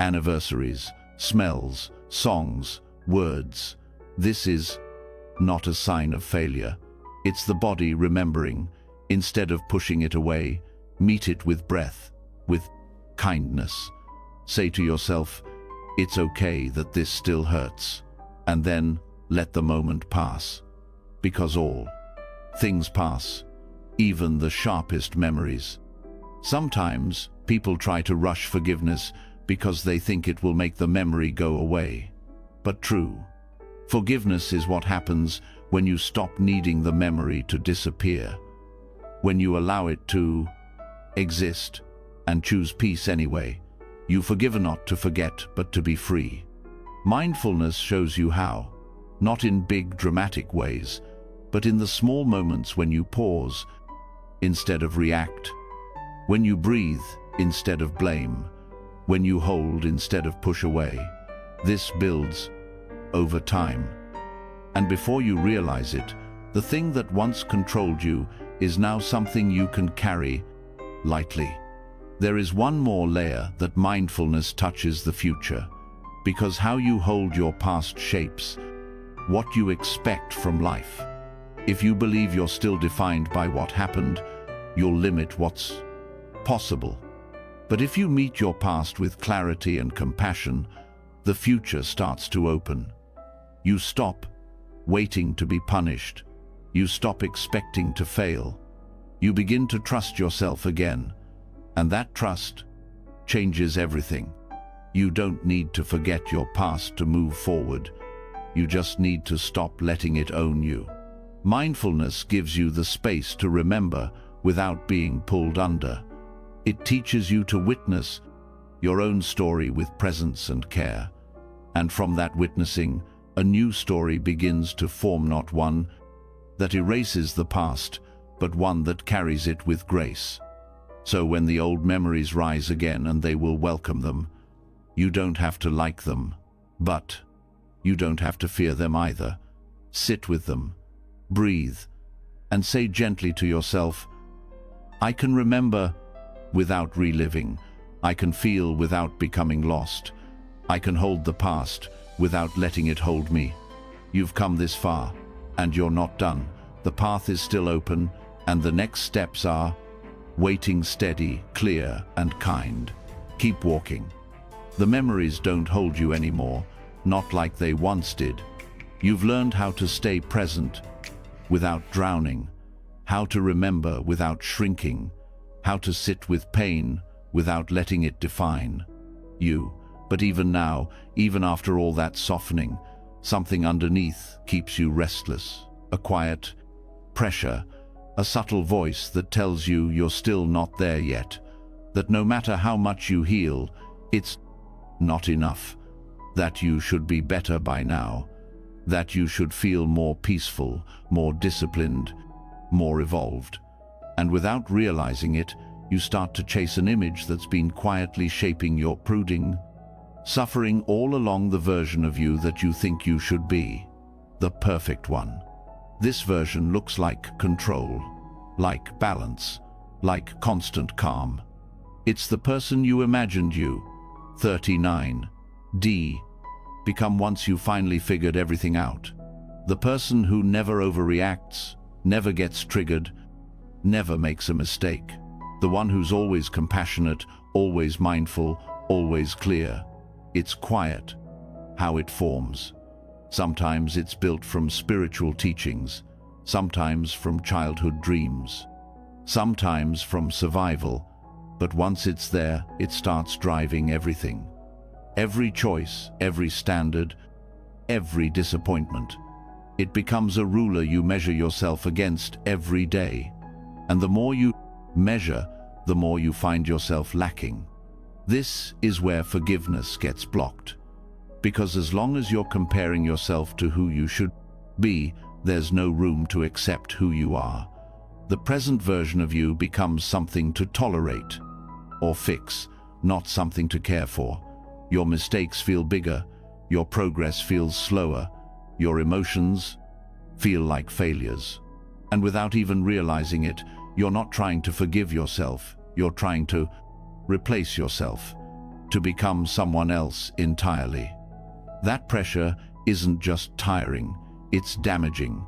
A: Anniversaries, smells, songs, words. This is not a sign of failure. It's the body remembering. Instead of pushing it away, meet it with breath, with kindness. Say to yourself, it's okay that this still hurts, and then let the moment pass. Because all things pass, even the sharpest memories. Sometimes people try to rush forgiveness because they think it will make the memory go away. But true forgiveness is what happens when you stop needing the memory to disappear, when you allow it to exist and choose peace anyway. You forgive not to forget, but to be free. Mindfulness shows you how, not in big dramatic ways, but in the small moments when you pause instead of react, when you breathe instead of blame, when you hold instead of push away. This builds over time. And before you realize it, the thing that once controlled you is now something you can carry lightly. There is one more layer that mindfulness touches the future, because how you hold your past shapes what you expect from life. If you believe you're still defined by what happened, you'll limit what's possible. But if you meet your past with clarity and compassion, the future starts to open. You stop waiting to be punished. You stop expecting to fail. You begin to trust yourself again. And that trust changes everything. You don't need to forget your past to move forward. You just need to stop letting it own you. Mindfulness gives you the space to remember without being pulled under. It teaches you to witness your own story with presence and care. And from that witnessing, a new story begins to form, not one that erases the past, but one that carries it with grace. So when the old memories rise again, and they will welcome them, you don't have to like them, but you don't have to fear them either. Sit with them, breathe, and say gently to yourself, I can remember without reliving. I can feel without becoming lost. I can hold the past without letting it hold me. You've come this far, and you're not done. The path is still open, and the next steps are waiting, steady, clear, and kind. Keep walking. The memories don't hold you anymore, not like they once did. You've learned how to stay present without drowning, how to remember without shrinking, how to sit with pain without letting it define you. But even now, even after all that softening, something underneath keeps you restless, a quiet pressure, a subtle voice that tells you you're still not there yet, that no matter how much you heal, it's not enough, that you should be better by now, that you should feel more peaceful, more disciplined, more evolved. And without realizing it, you start to chase an image that's been quietly shaping your brooding, suffering all along the version of you that you think you should be, the perfect one. This version looks like control, like balance, like constant calm. It's the person you imagined you, 39D, become once you finally figured everything out. The person who never overreacts, never gets triggered, never makes a mistake. The one who's always compassionate, always mindful, always clear. It's quiet, how it forms. Sometimes it's built from spiritual teachings, sometimes from childhood dreams, sometimes from survival, but once it's there, it starts driving everything. Every choice, every standard, every disappointment. It becomes a ruler you measure yourself against every day. And the more you measure, the more you find yourself lacking. This is where forgiveness gets blocked. Because as long as you're comparing yourself to who you should be, there's no room to accept who you are. The present version of you becomes something to tolerate or fix, not something to care for. Your mistakes feel bigger, your progress feels slower, your emotions feel like failures. And without even realizing it, you're not trying to forgive yourself, you're trying to replace yourself, to become someone else entirely. That pressure isn't just tiring, it's damaging.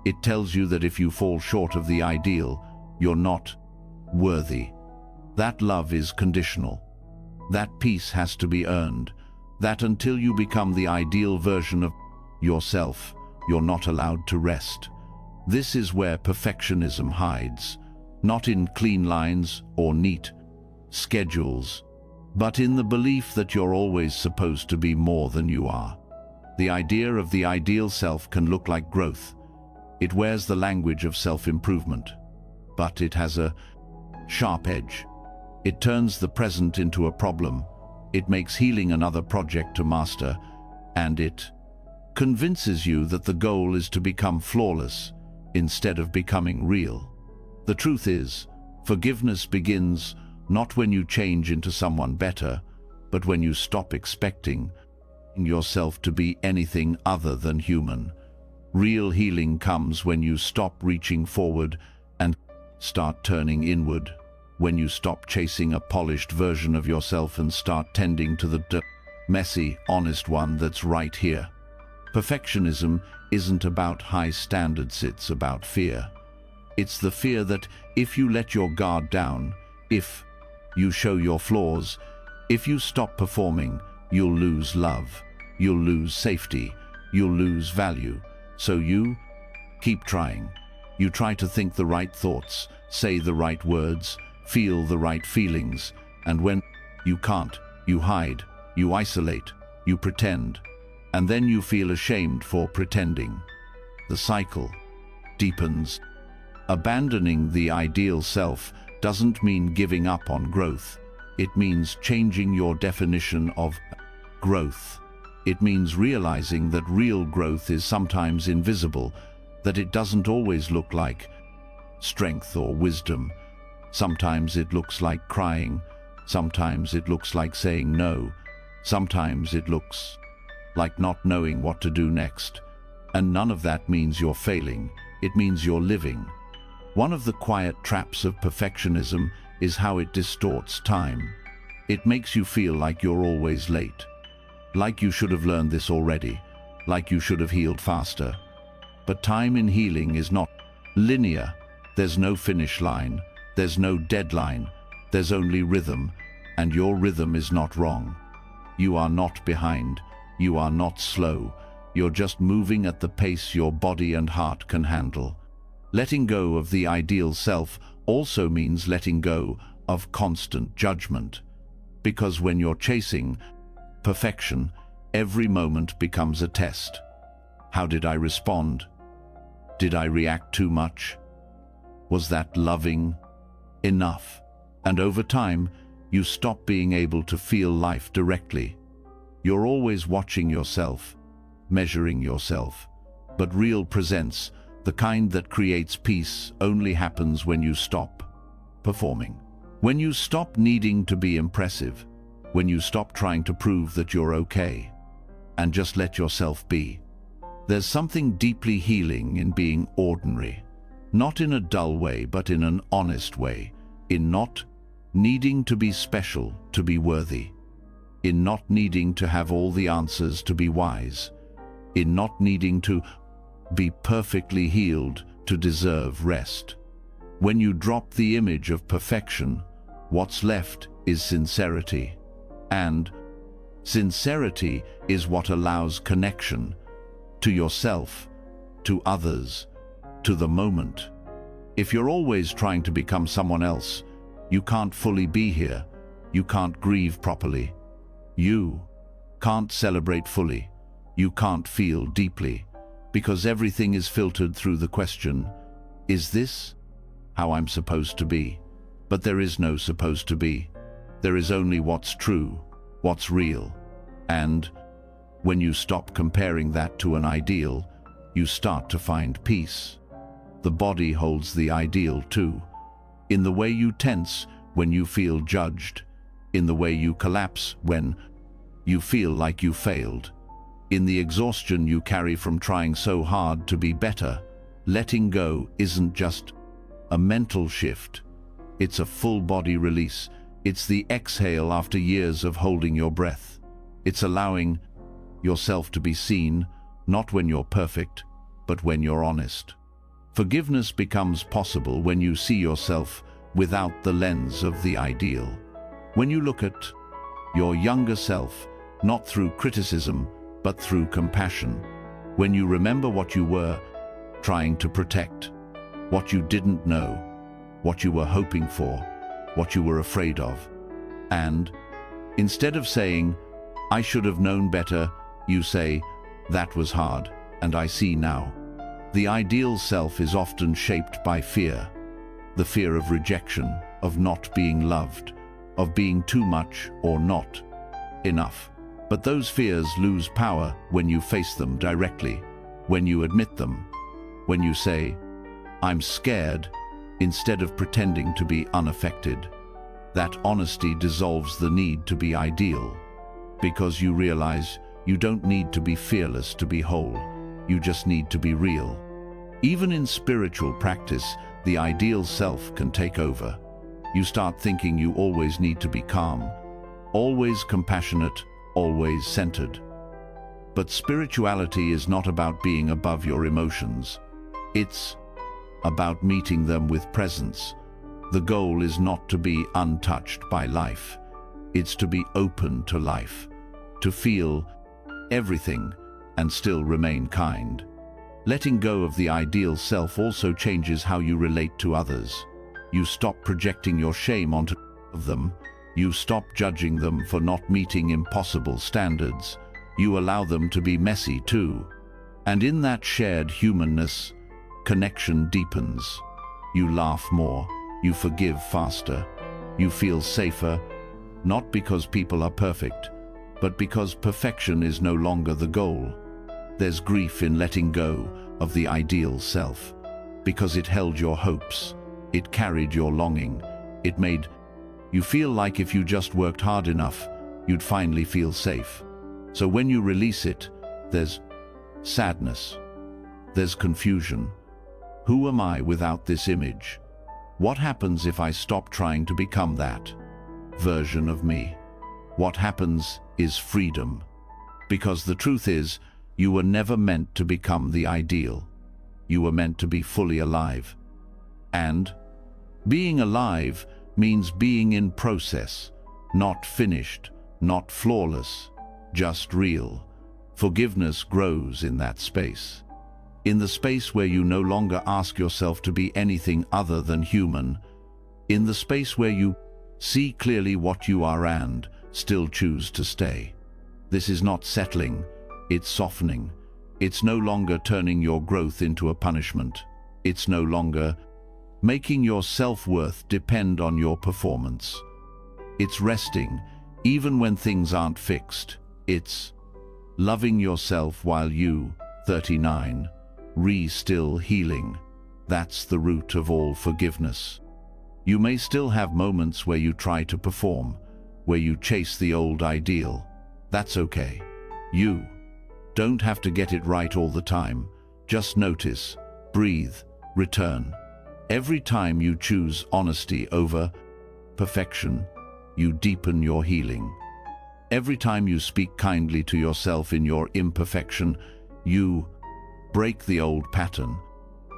A: It tells you that if you fall short of the ideal, you're not worthy. That love is conditional. That peace has to be earned. That until you become the ideal version of yourself, you're not allowed to rest. This is where perfectionism hides, not in clean lines or neat schedules, but in the belief that you're always supposed to be more than you are. The idea of the ideal self can look like growth. It wears the language of self-improvement, but it has a sharp edge. It turns the present into a problem. It makes healing another project to master, and it convinces you that the goal is to become flawless instead of becoming real. The truth is, forgiveness begins not when you change into someone better, but when you stop expecting yourself to be anything other than human. Real healing comes when you stop reaching forward and start turning inward, when you stop chasing a polished version of yourself and start tending to the messy, honest one that's right here. Perfectionism isn't about high standards, it's about fear. It's the fear that if you let your guard down, if you show your flaws, if you stop performing, you'll lose love, you'll lose safety, you'll lose value. So you keep trying. You try to think the right thoughts, say the right words, feel the right feelings, and when you can't, you hide, you isolate, you pretend, and then you feel ashamed for pretending. The cycle deepens. Abandoning the ideal self doesn't mean giving up on growth. It means changing your definition of growth. It means realizing that real growth is sometimes invisible, that it doesn't always look like strength or wisdom. Sometimes it looks like crying, sometimes it looks like saying no, sometimes it looks like not knowing what to do next. And none of that means you're failing, it means you're living. One of the quiet traps of perfectionism is how it distorts time. It makes you feel like you're always late, like you should have learned this already, like you should have healed faster. But time in healing is not linear. There's no finish line, there's no deadline, there's only rhythm, and your rhythm is not wrong. You are not behind, you are not slow, you're just moving at the pace your body and heart can handle. Letting go of the ideal self also means letting go of constant judgment. Because when you're chasing perfection, every moment becomes a test. How did I respond? Did I react too much? Was that loving enough? And over time, you stop being able to feel life directly. You're always watching yourself, measuring yourself. But real presence, the kind that creates peace, only happens when you stop performing. When you stop needing to be impressive. When you stop trying to prove that you're okay. And just let yourself be. There's something deeply healing in being ordinary. Not in a dull way, but in an honest way. In not needing to be special to be worthy. In not needing to have all the answers to be wise. In not needing to be perfectly healed to deserve rest. When you drop the image of perfection, what's left is sincerity. And sincerity is what allows connection to yourself, to others, to the moment. If you're always trying to become someone else, you can't fully be here. You can't grieve properly. You can't celebrate fully. You can't feel deeply, because everything is filtered through the question, is this how I'm supposed to be? But there is no supposed to be. There is only what's true, what's real. And when you stop comparing that to an ideal, you start to find peace. The body holds the ideal too. In the way you tense when you feel judged. In the way you collapse when you feel like you failed. In the exhaustion you carry from trying so hard to be better. Letting go isn't just a mental shift. It's a full body release. It's the exhale after years of holding your breath. It's allowing yourself to be seen, not when you're perfect, but when you're honest. Forgiveness becomes possible when you see yourself without the lens of the ideal. When you look at your younger self, not through criticism, but through compassion. When you remember what you were trying to protect, what you didn't know, what you were hoping for, what you were afraid of. And instead of saying, I should have known better, you say, that was hard, and I see now. The ideal self is often shaped by fear. The fear of rejection, of not being loved, of being too much or not enough. But those fears lose power when you face them directly, when you admit them, when you say, I'm scared, instead of pretending to be unaffected. That honesty dissolves the need to be ideal, because you realize you don't need to be fearless to be whole. You just need to be real. Even in spiritual practice, the ideal self can take over. You start thinking you always need to be calm, always compassionate, always centered. But spirituality is not about being above your emotions. It's about meeting them with presence. The goal is not to be untouched by life. It's to be open to life, to feel everything and still remain kind. Letting go of the ideal self also changes how you relate to others. You stop projecting your shame onto them. You stop judging them for not meeting impossible standards. You allow them to be messy too. And in that shared humanness, connection deepens. You laugh more. You forgive faster. You feel safer, not because people are perfect, but because perfection is no longer the goal. There's grief in letting go of the ideal self, because it held your hopes, it carried your longing, it made you feel like if you just worked hard enough, you'd finally feel safe. So when you release it, there's sadness, there's confusion. Who am I without this image? What happens if I stop trying to become that version of me? What happens is freedom. Because the truth is, you were never meant to become the ideal. You were meant to be fully alive. And being alive means being in process, not finished, not flawless, just real. Forgiveness grows in that space. In the space where you no longer ask yourself to be anything other than human. In the space where you see clearly what you are and still choose to stay. This is not settling, it's softening. It's no longer turning your growth into a punishment. It's no longer making your self-worth depend on your performance. It's resting, even when things aren't fixed. It's Loving yourself while you, 39, still healing. That's the root of all forgiveness. You may still have moments where you try to perform, where you chase the old ideal. That's okay. You don't have to get it right all the time. Just notice, breathe, return. Every time you choose honesty over perfection, you deepen your healing. Every time you speak kindly to yourself in your imperfection, you break the old pattern.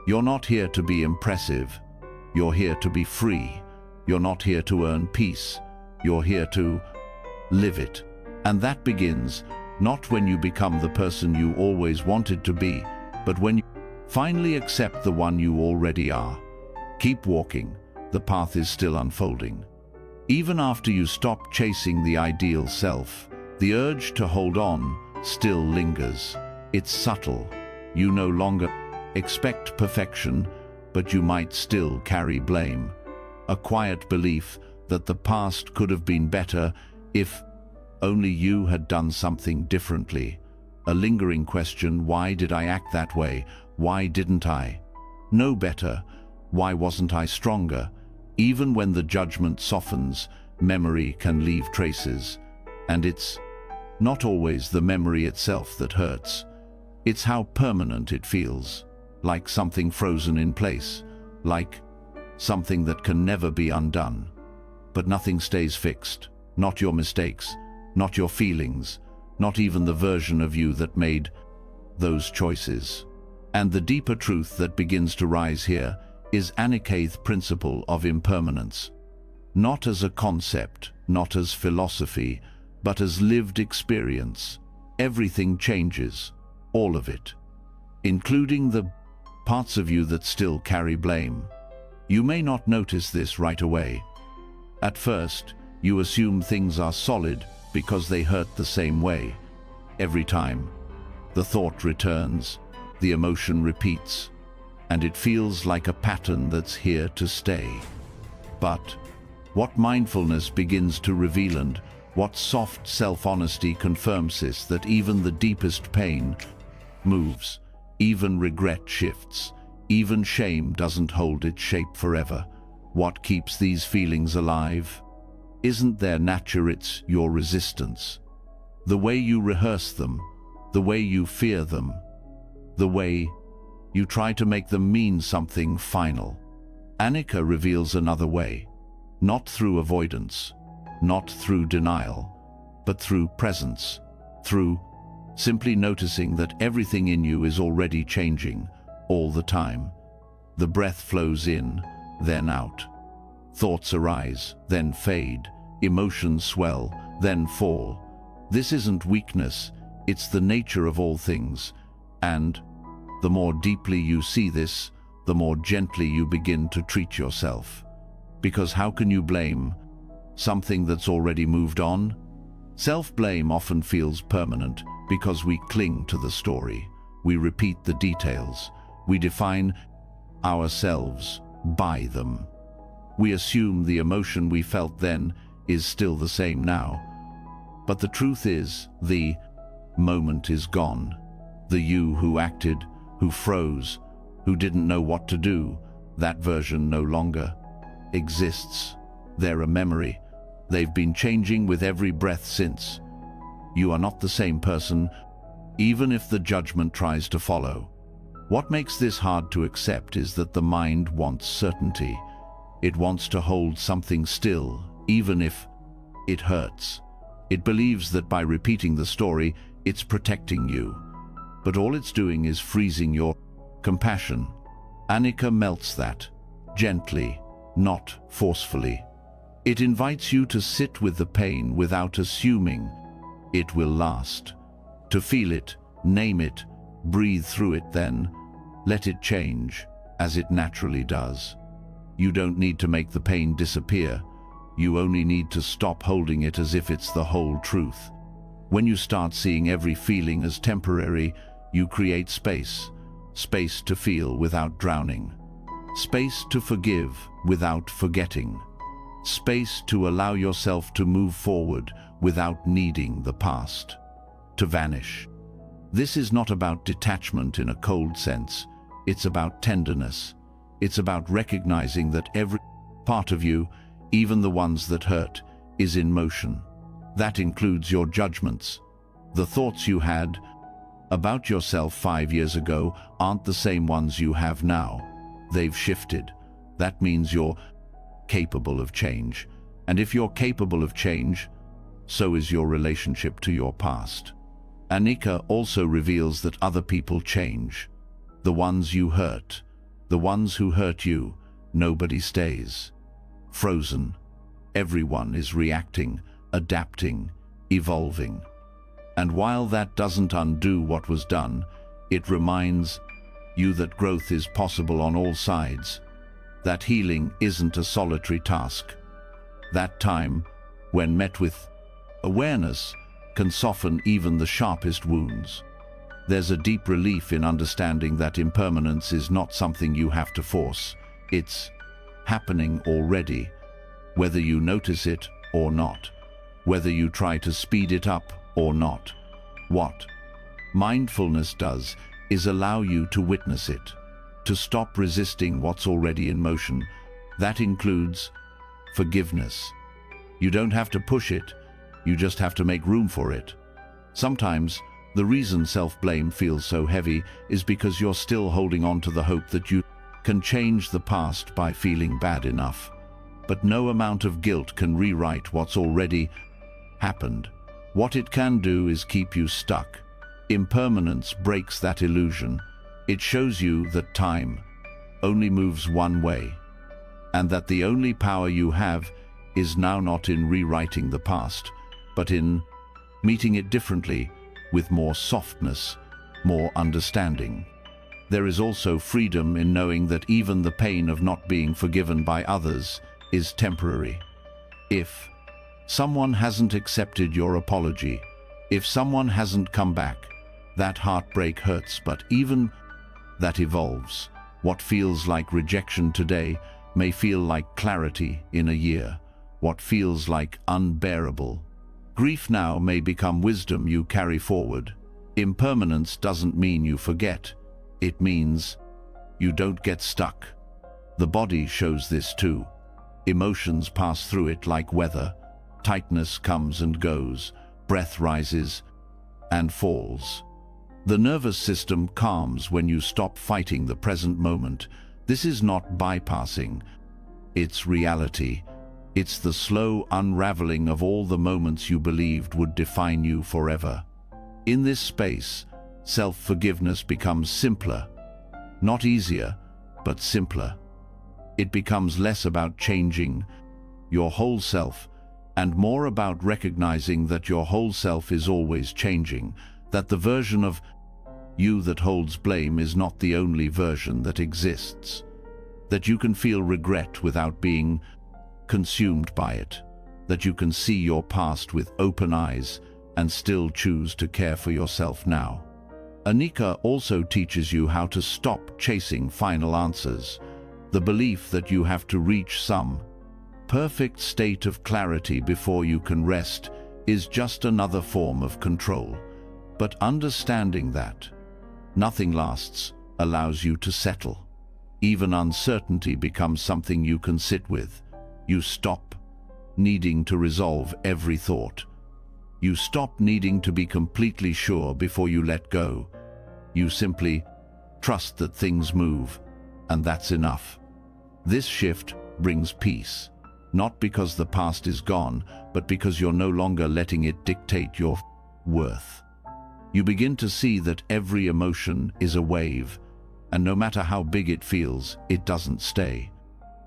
A: You're not here to be impressive. You're here to be free. You're not here to earn peace. You're here to live it. And that begins not when you become the person you always wanted to be, but when you finally accept the one you already are. Keep walking. The path is still unfolding. Even after you stop chasing the ideal self, the urge to hold on still lingers. It's subtle. You no longer expect perfection, but you might still carry blame. A quiet belief that the past could have been better if only you had done something differently. A lingering question: why did I act that way? Why didn't I know better? Why wasn't I stronger? Even when the judgment softens, memory can leave traces. And it's not always the memory itself that hurts. It's how permanent it feels, like something frozen in place, like something that can never be undone. But nothing stays fixed, not your mistakes, not your feelings, not even the version of you that made those choices. And the deeper truth that begins to rise here is Anica's principle of impermanence. Not as a concept, not as philosophy, but as lived experience. Everything changes, all of it, including the parts of you that still carry blame. You may not notice this right away. At first, you assume things are solid because they hurt the same way. Every time, the thought returns, the emotion repeats, and it feels like a pattern that's here to stay. But what mindfulness begins to reveal, and what soft self-honesty confirms, is that even the deepest pain moves, even regret shifts, even shame doesn't hold its shape forever. What keeps these feelings alive isn't their nature, it's your resistance. The way you rehearse them, the way you fear them, the way you try to make them mean something final. Anika reveals another way, not through avoidance, not through denial, but through presence, through simply noticing that everything in you is already changing, all the time. The breath flows in, then out. Thoughts arise, then fade. Emotions swell, then fall. This isn't weakness, it's the nature of all things. And the more deeply you see this, the more gently you begin to treat yourself. Because how can you blame something that's already moved on? Self-blame often feels permanent because we cling to the story. We repeat the details. We define ourselves by them. We assume the emotion we felt then is still the same now. But the truth is, the moment is gone. The you who acted, who froze, who didn't know what to do, that version no longer exists. They're a memory. They've been changing with every breath since. You are not the same person, even if the judgment tries to follow. What makes this hard to accept is that the mind wants certainty. It wants to hold something still, even if it hurts. It believes that by repeating the story, it's protecting you. But all it's doing is freezing your compassion. Anika melts that, gently, not forcefully. It invites you to sit with the pain without assuming it will last. To feel it, name it, breathe through it, then let it change, as it naturally does. You don't need to make the pain disappear. You only need to stop holding it as if it's the whole truth. When you start seeing every feeling as temporary, you create space. Space to feel without drowning. Space to forgive without forgetting. Space to allow yourself to move forward without needing the past to vanish. This is not about detachment in a cold sense. It's about tenderness. It's about recognizing that every part of you, even the ones that hurt, is in motion. That includes your judgments. The thoughts you had about yourself 5 years ago aren't the same ones you have now. They've shifted. That means you're capable of change. And if you're capable of change, so is your relationship to your past. Anika also reveals that other people change. The ones you hurt, the ones who hurt you, nobody stays. Frozen. Everyone is reacting, adapting, evolving. And while that doesn't undo what was done, it reminds you that growth is possible on all sides, that healing isn't a solitary task. That time, when met with awareness, can soften even the sharpest wounds. There's a deep relief in understanding that impermanence is not something you have to force. It's happening already, whether you notice it or not, whether you try to speed it up or not. What mindfulness does is allow you to witness it, to stop resisting what's already in motion. That includes forgiveness. You don't have to push it, you just have to make room for it. Sometimes, the reason self-blame feels so heavy is because you're still holding on to the hope that you can change the past by feeling bad enough. But no amount of guilt can rewrite what's already happened. What it can do is keep you stuck. Impermanence breaks that illusion. It shows you that time only moves one way, and that the only power you have is now not in rewriting the past, but in meeting it differently, with more softness, more understanding. There is also freedom in knowing that even the pain of not being forgiven by others is temporary. If someone hasn't accepted your apology, if someone hasn't come back, that heartbreak hurts, but even that evolves. What feels like rejection today may feel like clarity in a year. What feels like unbearable grief now may become wisdom you carry forward. Impermanence doesn't mean you forget. It means you don't get stuck. The body shows this too. Emotions pass through it like weather. Tightness comes and goes. Breath rises and falls. The nervous system calms when you stop fighting the present moment. This is not bypassing. It's reality. It's the slow unraveling of all the moments you believed would define you forever. In this space, self-forgiveness becomes simpler. Not easier, but simpler. It becomes less about changing your whole self and more about recognizing that your whole self is always changing, that the version of you that holds blame is not the only version that exists, that you can feel regret without being consumed by it, that you can see your past with open eyes and still choose to care for yourself now. Anika also teaches you how to stop chasing final answers. The belief that you have to reach some perfect state of clarity before you can rest is just another form of control. But understanding that nothing lasts allows you to settle. Even uncertainty becomes something you can sit with. You stop needing to resolve every thought. You stop needing to be completely sure before you let go. You simply trust that things move, and that's enough. This shift brings peace, not because the past is gone, but because you're no longer letting it dictate your worth. You begin to see that every emotion is a wave, and no matter how big it feels, it doesn't stay.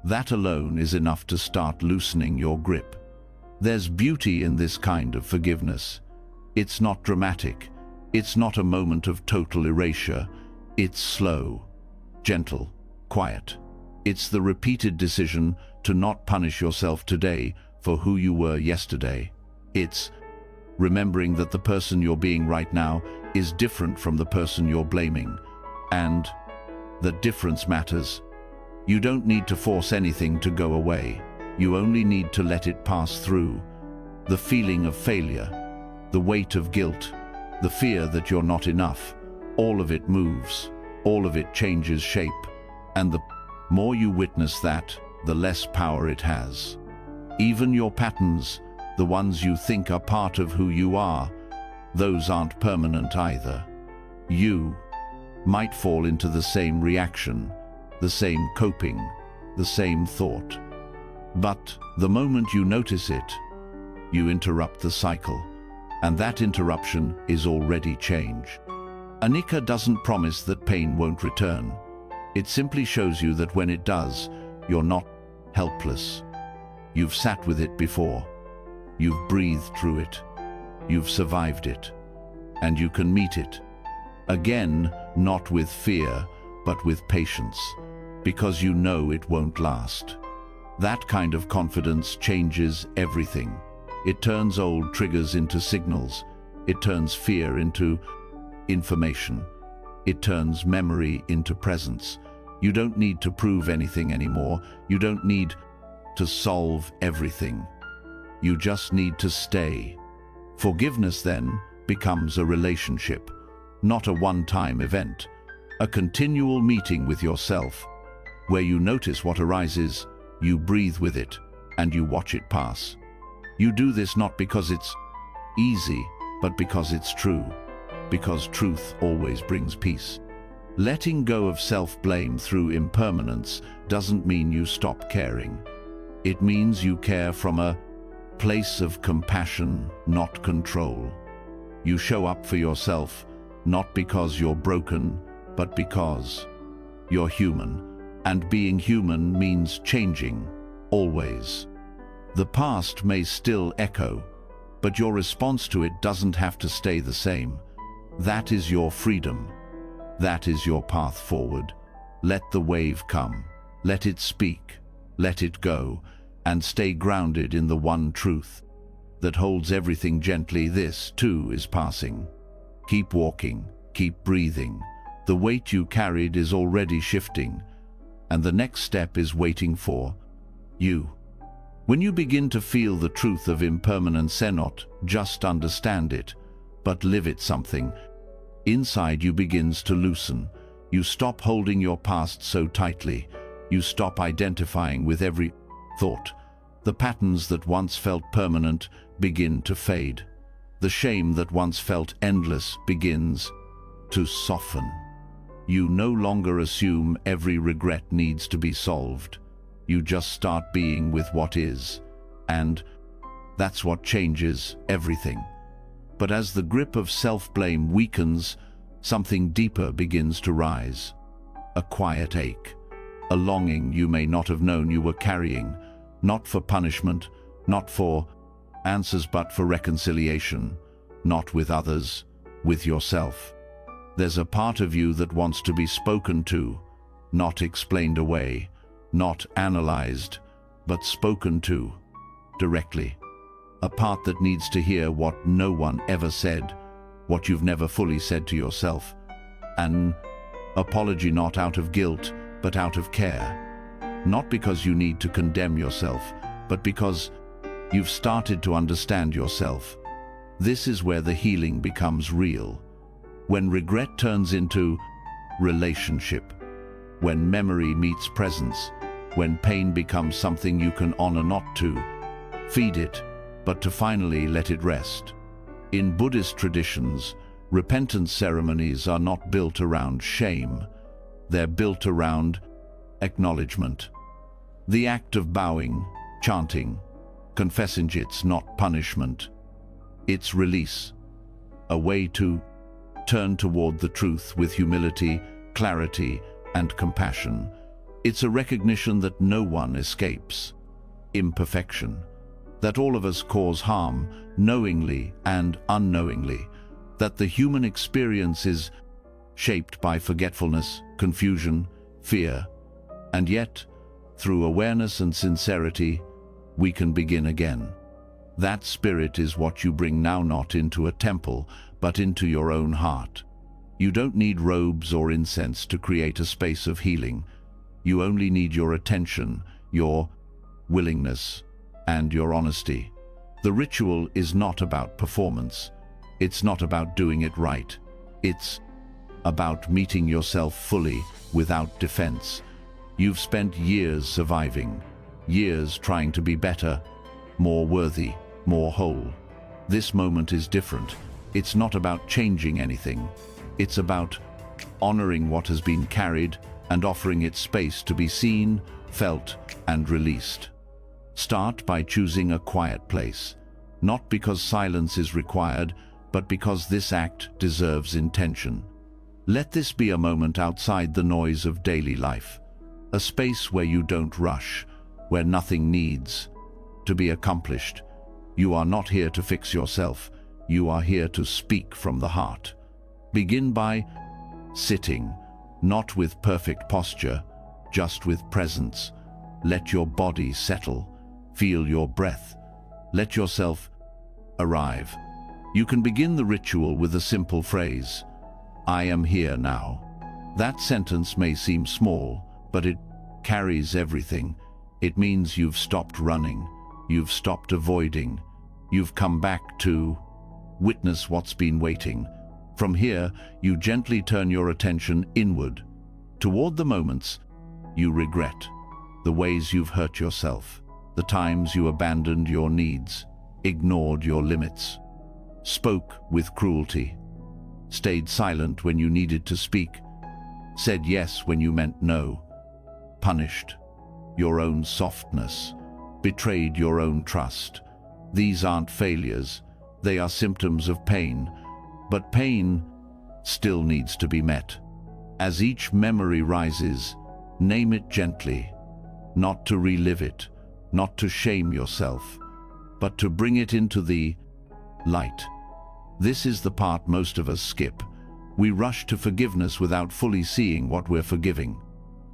A: That alone is enough to start loosening your grip. There's beauty in this kind of forgiveness. It's not dramatic. It's not a moment of total erasure. It's slow, gentle, quiet. It's the repeated decision to not punish yourself today for who you were yesterday. It's remembering that the person you're being right now is different from the person you're blaming, and that difference matters. You don't need to force anything to go away. You only need to let it pass through. The feeling of failure, the weight of guilt, the fear that you're not enough. All of it moves, all of it changes shape, and the more you witness that, the less power it has. Even your patterns, the ones you think are part of who you are, those aren't permanent either. You might fall into the same reaction, the same coping, the same thought. But the moment you notice it, you interrupt the cycle, and that interruption is already change. Anicca doesn't promise that pain won't return. It simply shows you that when it does, you're not helpless. You've sat with it before. You've breathed through it. You've survived it. And you can meet it. Again, not with fear, but with patience, because you know it won't last. That kind of confidence changes everything. It turns old triggers into signals. It turns fear into information. It turns memory into presence. You don't need to prove anything anymore. You don't need to solve everything. You just need to stay. Forgiveness then becomes a relationship, not a one-time event, a continual meeting with yourself, where you notice what arises, you breathe with it, and you watch it pass. You do this not because it's easy, but because it's true, because truth always brings peace. Letting go of self-blame through impermanence doesn't mean you stop caring. It means you care from a place of compassion, not control. You show up for yourself, not because you're broken, but because you're human. And being human means changing, always. The past may still echo, but your response to it doesn't have to stay the same. That is your freedom. That is your path forward. Let the wave come. Let it speak. Let it go. And stay grounded in the one truth that holds everything gently. This, too, is passing. Keep walking. Keep breathing. The weight you carried is already shifting, and the next step is waiting for you. When you begin to feel the truth of impermanence, not just understand it, but live it, something inside you begins to loosen. You stop holding your past so tightly. You stop identifying with every thought. The patterns that once felt permanent begin to fade. The shame that once felt endless begins to soften. You no longer assume every regret needs to be solved. You just start being with what is, and that's what changes everything. But as the grip of self-blame weakens, something deeper begins to rise. A quiet ache, a longing you may not have known you were carrying, not for punishment, not for answers, but for reconciliation, not with others, with yourself. There's a part of you that wants to be spoken to, not explained away, not analyzed, but spoken to directly. A part that needs to hear what no one ever said, what you've never fully said to yourself. An apology not out of guilt, but out of care. Not because you need to condemn yourself, but because you've started to understand yourself. This is where the healing becomes real. When regret turns into relationship. When memory meets presence. When pain becomes something you can honor, not to feed it, but to finally let it rest. In Buddhist traditions, repentance ceremonies are not built around shame. They're built around acknowledgement. The act of bowing, chanting, confessing, it's not punishment. It's release. A way to turn toward the truth with humility, clarity, and compassion. It's a recognition that no one escapes imperfection, that all of us cause harm, knowingly and unknowingly, that the human experience is shaped by forgetfulness, confusion, fear, and yet, through awareness and sincerity, we can begin again. That spirit is what you bring now, not into a temple, but into your own heart. You don't need robes or incense to create a space of healing. You only need your attention, your willingness, and your honesty. The ritual is not about performance. It's not about doing it right. It's about meeting yourself fully, without defense. You've spent years surviving, years trying to be better, more worthy, more whole. This moment is different. It's not about changing anything. It's about honoring what has been carried and offering it space to be seen, felt, and released. Start by choosing a quiet place, not because silence is required, but because this act deserves intention. Let this be a moment outside the noise of daily life, a space where you don't rush, where nothing needs to be accomplished. You are not here to fix yourself. You are here to speak from the heart. Begin by sitting, not with perfect posture, just with presence. Let your body settle. Feel your breath. Let yourself arrive. You can begin the ritual with a simple phrase, "I am here now." That sentence may seem small, but it carries everything. It means you've stopped running, you've stopped avoiding, you've come back to witness what's been waiting. From here, you gently turn your attention inward, toward the moments you regret, the ways you've hurt yourself, the times you abandoned your needs, ignored your limits, spoke with cruelty, stayed silent when you needed to speak, said yes when you meant no, punished your own softness, betrayed your own trust. These aren't failures, they are symptoms of pain, but pain still needs to be met. As each memory rises, name it gently, not to relive it, not to shame yourself, but to bring it into the light. This is the part most of us skip. We rush to forgiveness without fully seeing what we're forgiving.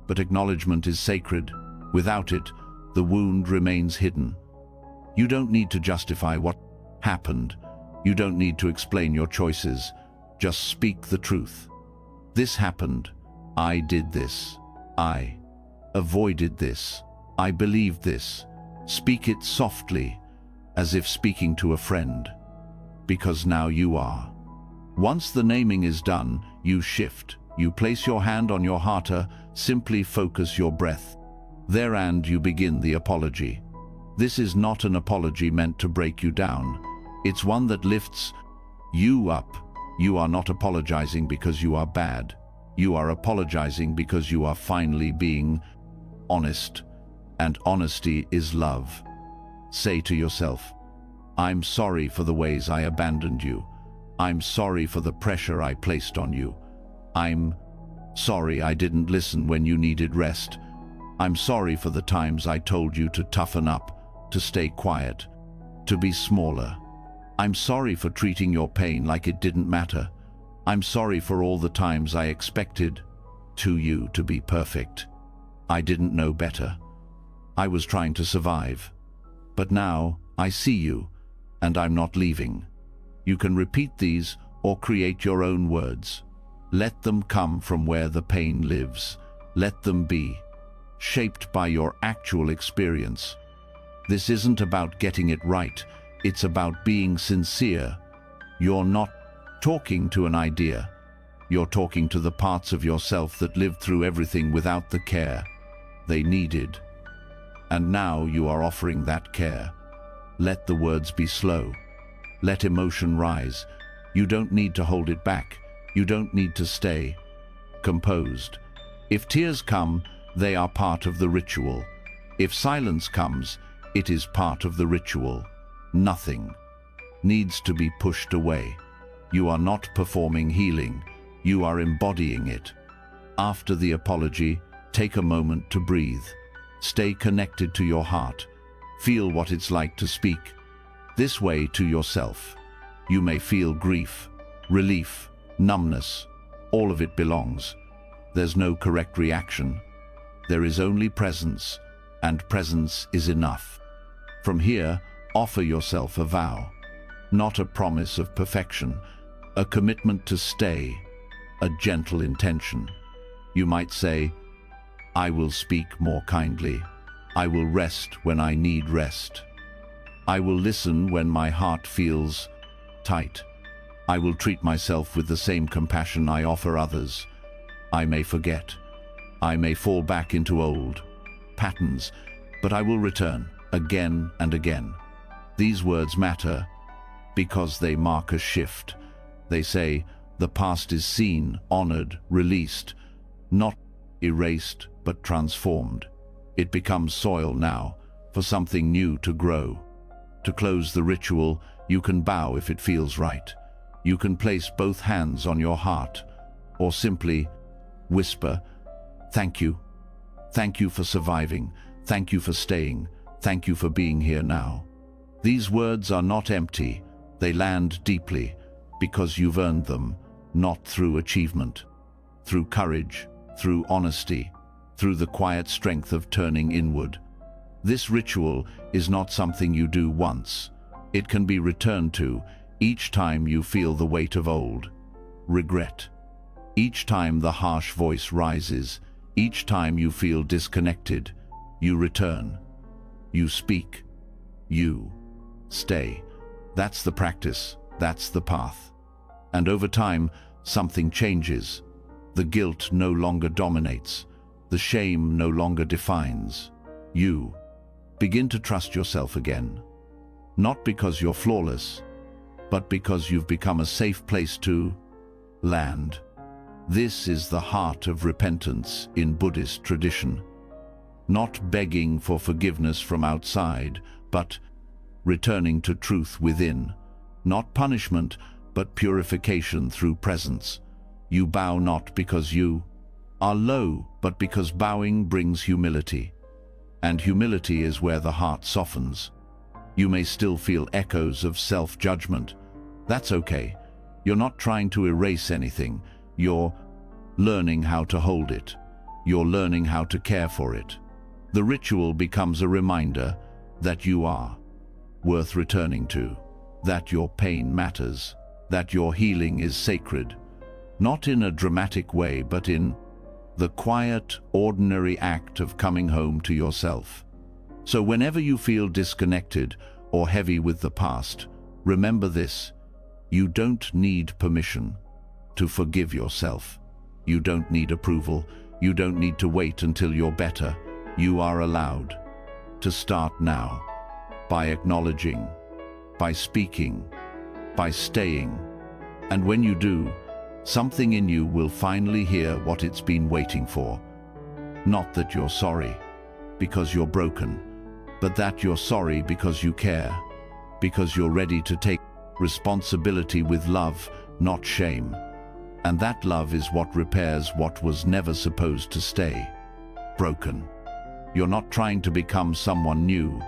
A: But acknowledgement is sacred. Without it, the wound remains hidden. You don't need to justify what happened. You don't need to explain your choices. Just speak the truth. This happened. I did this. I avoided this. I believed this. Speak it softly, as if speaking to a friend. Because now you are. Once the naming is done, you shift. You place your hand on your heart, simply focus your breath. There and you begin the apology. This is not an apology meant to break you down. It's one that lifts you up. You are not apologizing because you are bad. You are apologizing because you are finally being honest. And honesty is love. Say to yourself, "I'm sorry for the ways I abandoned you. I'm sorry for the pressure I placed on you. I'm sorry I didn't listen when you needed rest. I'm sorry for the times I told you to toughen up, to stay quiet, to be smaller. I'm sorry for treating your pain like it didn't matter. I'm sorry for all the times I expected you to be perfect. I didn't know better. I was trying to survive. But now I see you, and I'm not leaving." You can repeat these or create your own words. Let them come from where the pain lives. Let them be shaped by your actual experience. This isn't about getting it right. It's about being sincere. You're not talking to an idea. You're talking to the parts of yourself that lived through everything without the care they needed. And now you are offering that care. Let the words be slow. Let emotion rise. You don't need to hold it back. You don't need to stay composed. If tears come, they are part of the ritual. If silence comes, it is part of the ritual. Nothing needs to be pushed away. You are not performing healing. You are embodying it. After the apology, take a moment to breathe. Stay connected to your heart. Feel what it's like to speak this way to yourself. You may feel grief, relief, numbness. All of it belongs. There's no correct reaction. There is only presence, and presence is enough. From here, offer yourself a vow. Not a promise of perfection, a commitment to stay, a gentle intention. You might say, "I will speak more kindly. I will rest when I need rest. I will listen when my heart feels tight. I will treat myself with the same compassion I offer others. I may forget. I may fall back into old patterns, but I will return again and again. These words matter because they mark a shift. They say the past is seen, honored, released, not erased but transformed. It becomes soil now for something new to grow. To close the ritual, you can bow if it feels right. You can place both hands on your heart, or simply whisper, "Thank you. Thank you for surviving. Thank you for staying. Thank you for being here now." These words are not empty. They land deeply because you've earned them, not through achievement, through courage, through honesty, through the quiet strength of turning inward. This ritual is not something you do once. It can be returned to each time you feel the weight of old regret. Each time the harsh voice rises, each time you feel disconnected, you return. You speak. You stay. That's the practice. That's the path. And over time, something changes. The guilt no longer dominates. The shame no longer defines. You begin to trust yourself again. Not because you're flawless, but because you've become a safe place to land. This is the heart of repentance in Buddhist tradition. Not begging for forgiveness from outside, but returning to truth within. Not punishment, but purification through presence. You bow not because you are low, but because bowing brings humility. And humility is where the heart softens. You may still feel echoes of self-judgment. That's okay. You're not trying to erase anything. You're learning how to hold it. You're learning how to care for it. The ritual becomes a reminder that you are worth returning to, that your pain matters, that your healing is sacred, not in a dramatic way, but in the quiet, ordinary act of coming home to yourself. So whenever you feel disconnected or heavy with the past, remember this: you don't need permission to forgive yourself. You don't need approval. You don't need to wait until you're better. You are allowed to start now, by acknowledging, by speaking, by staying. And when you do, something in you will finally hear what it's been waiting for. Not that you're sorry because you're broken, but that you're sorry because you care, because you're ready to take responsibility with love, not shame. And that love is what repairs what was never supposed to stay broken. You're not trying to become someone new.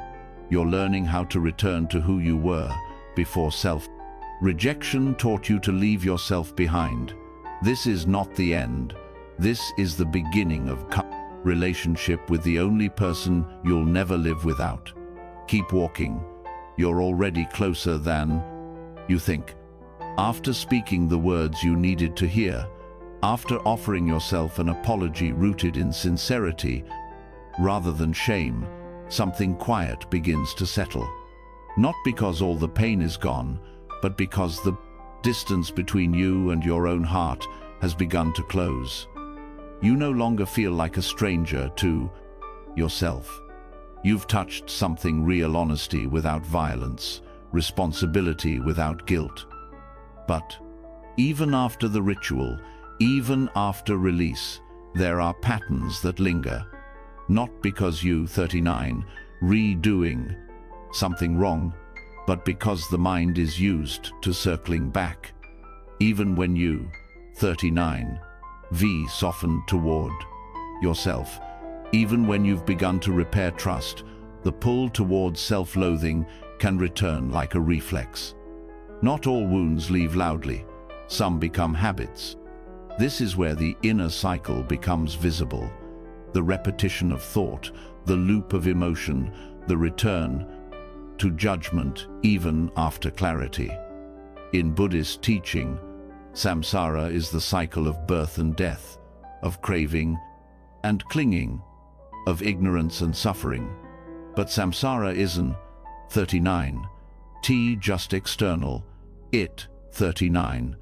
A: You're learning how to return to who you were before self-rejection taught you to leave yourself behind. This is not the end. This is the beginning of relationship with the only person you'll never live without. Keep walking. You're already closer than you think. After speaking the words you needed to hear, after offering yourself an apology rooted in sincerity rather than shame, something quiet begins to settle. Not because all the pain is gone, but because the distance between you and your own heart has begun to close. You no longer feel like a stranger to yourself. You've touched something real: honesty without violence, responsibility without guilt. But even after the ritual, even after release, there are patterns that linger. Not because you, 39, redoing something wrong, but because the mind is used to circling back. Even when you, 39, soften toward yourself, even when you've begun to repair trust, the pull towards self-loathing can return like a reflex. Not all wounds leave loudly. Some become habits. This is where the inner cycle becomes visible. The repetition of thought, the loop of emotion, the return to judgment even after clarity. In Buddhist teaching, samsara is the cycle of birth and death, of craving and clinging, of ignorance and suffering. But samsara isn't 39 just external. It 39.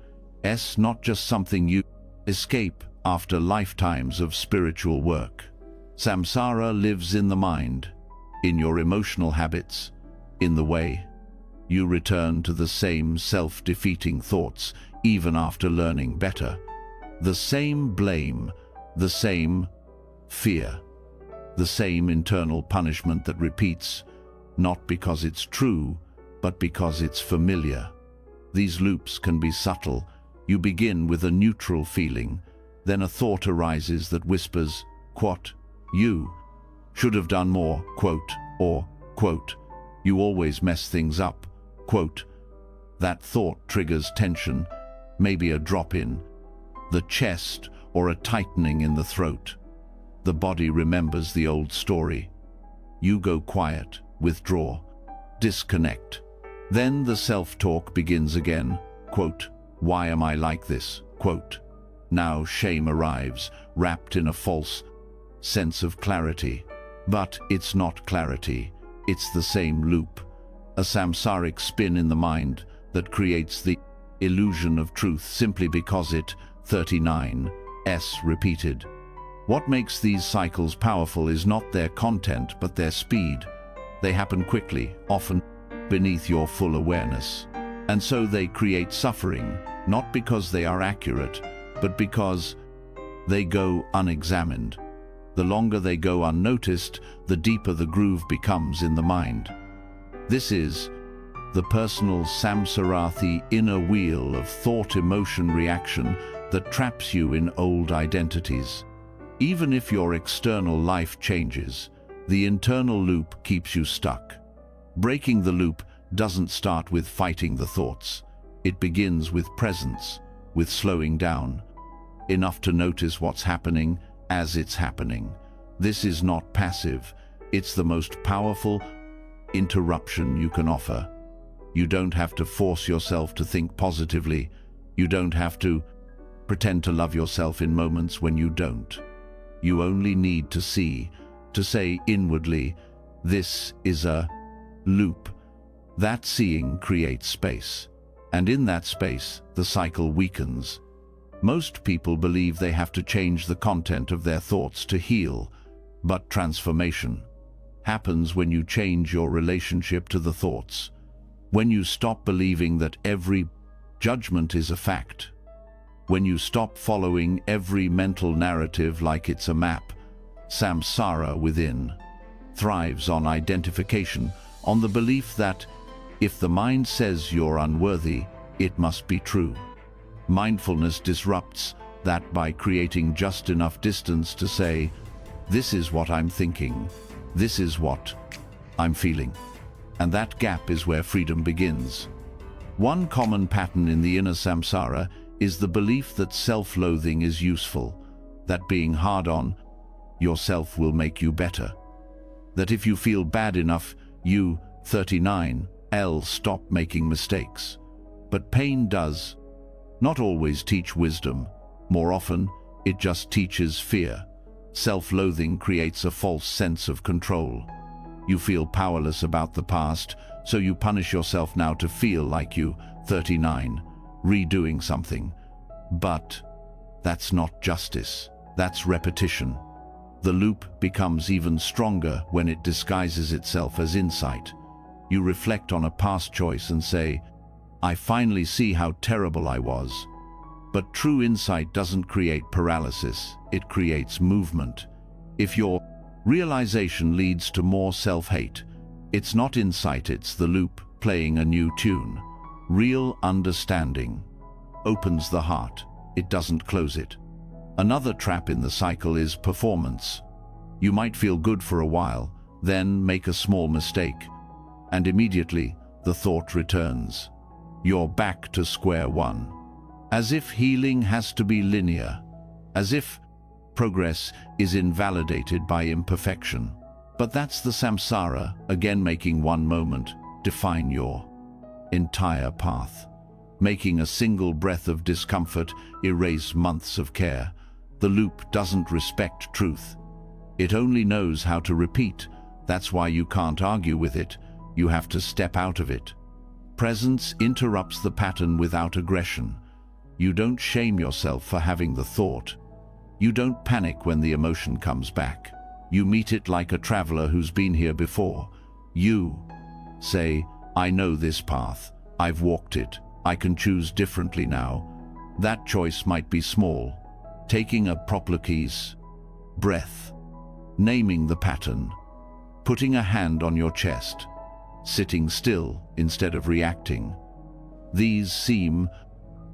A: Not just something you escape after lifetimes of spiritual work. Samsara lives in the mind, in your emotional habits, in the way you return to the same self-defeating thoughts even after learning better. The same blame, the same fear, the same internal punishment that repeats, not because it's true, but because it's familiar. These loops can be subtle. You begin with a neutral feeling, then a thought arises that whispers, quote, "You should have done more," quote, or, quote, "You always mess things up," quote. That thought triggers tension, maybe a drop in the chest or a tightening in the throat. The body remembers the old story. You go quiet, withdraw, disconnect. Then the self-talk begins again, quote, "Why am I like this?" quote. Now shame arrives, wrapped in a false sense of clarity. But it's not clarity, it's the same loop, a samsaric spin in the mind that creates the illusion of truth simply because it, 39, repeated. What makes these cycles powerful is not their content but their speed. They happen quickly, often beneath your full awareness. And so they create suffering, not because they are accurate, but because they go unexamined. The longer they go unnoticed, the deeper the groove becomes in the mind. This is the personal samsarathi inner wheel of thought, emotion, reaction that traps you in old identities. Even if your external life changes, the internal loop keeps you stuck. Breaking the loop doesn't start with fighting the thoughts. It begins with presence, with slowing down, enough to notice what's happening as it's happening. This is not passive. It's the most powerful interruption you can offer. You don't have to force yourself to think positively. You don't have to pretend to love yourself in moments when you don't. You only need to see, to say inwardly, "This is a loop." That seeing creates space. And in that space, the cycle weakens. Most people believe they have to change the content of their thoughts to heal, but transformation happens when you change your relationship to the thoughts. When you stop believing that every judgment is a fact. When you stop following every mental narrative like it's a map. Samsara within thrives on identification, on the belief that if the mind says you're unworthy, it must be true. Mindfulness disrupts that by creating just enough distance to say, "This is what I'm thinking, this is what I'm feeling." And that gap is where freedom begins. One common pattern in the inner samsara is the belief that self-loathing is useful, that being hard on yourself will make you better, that if you feel bad enough, you, 39, stop making mistakes. But pain does not always teach wisdom. More often, it just teaches fear. Self-loathing creates a false sense of control. You feel powerless about the past, so you punish yourself now to feel like you, 39, redoing something. But that's not justice, that's repetition. The loop becomes even stronger when it disguises itself as insight. You reflect on a past choice and say, "I finally see how terrible I was." But true insight doesn't create paralysis, it creates movement. If your realization leads to more self-hate, it's not insight, it's the loop playing a new tune. Real understanding opens the heart, it doesn't close it. Another trap in the cycle is performance. You might feel good for a while, then make a small mistake, and immediately the thought returns. You're back to square one. As if healing has to be linear, as if progress is invalidated by imperfection. But that's the samsara, again making one moment define your entire path. Making a single breath of discomfort erase months of care. The loop doesn't respect truth. It only knows how to repeat. That's why you can't argue with it. You have to step out of it. Presence interrupts the pattern without aggression. You don't shame yourself for having the thought. You don't panic when the emotion comes back. You meet it like a traveler who's been here before. You say, I know this path. I've walked it. I can choose differently now. That choice might be small. Taking a proplokes breath, naming the pattern, putting a hand on your chest, sitting still instead of reacting. These seem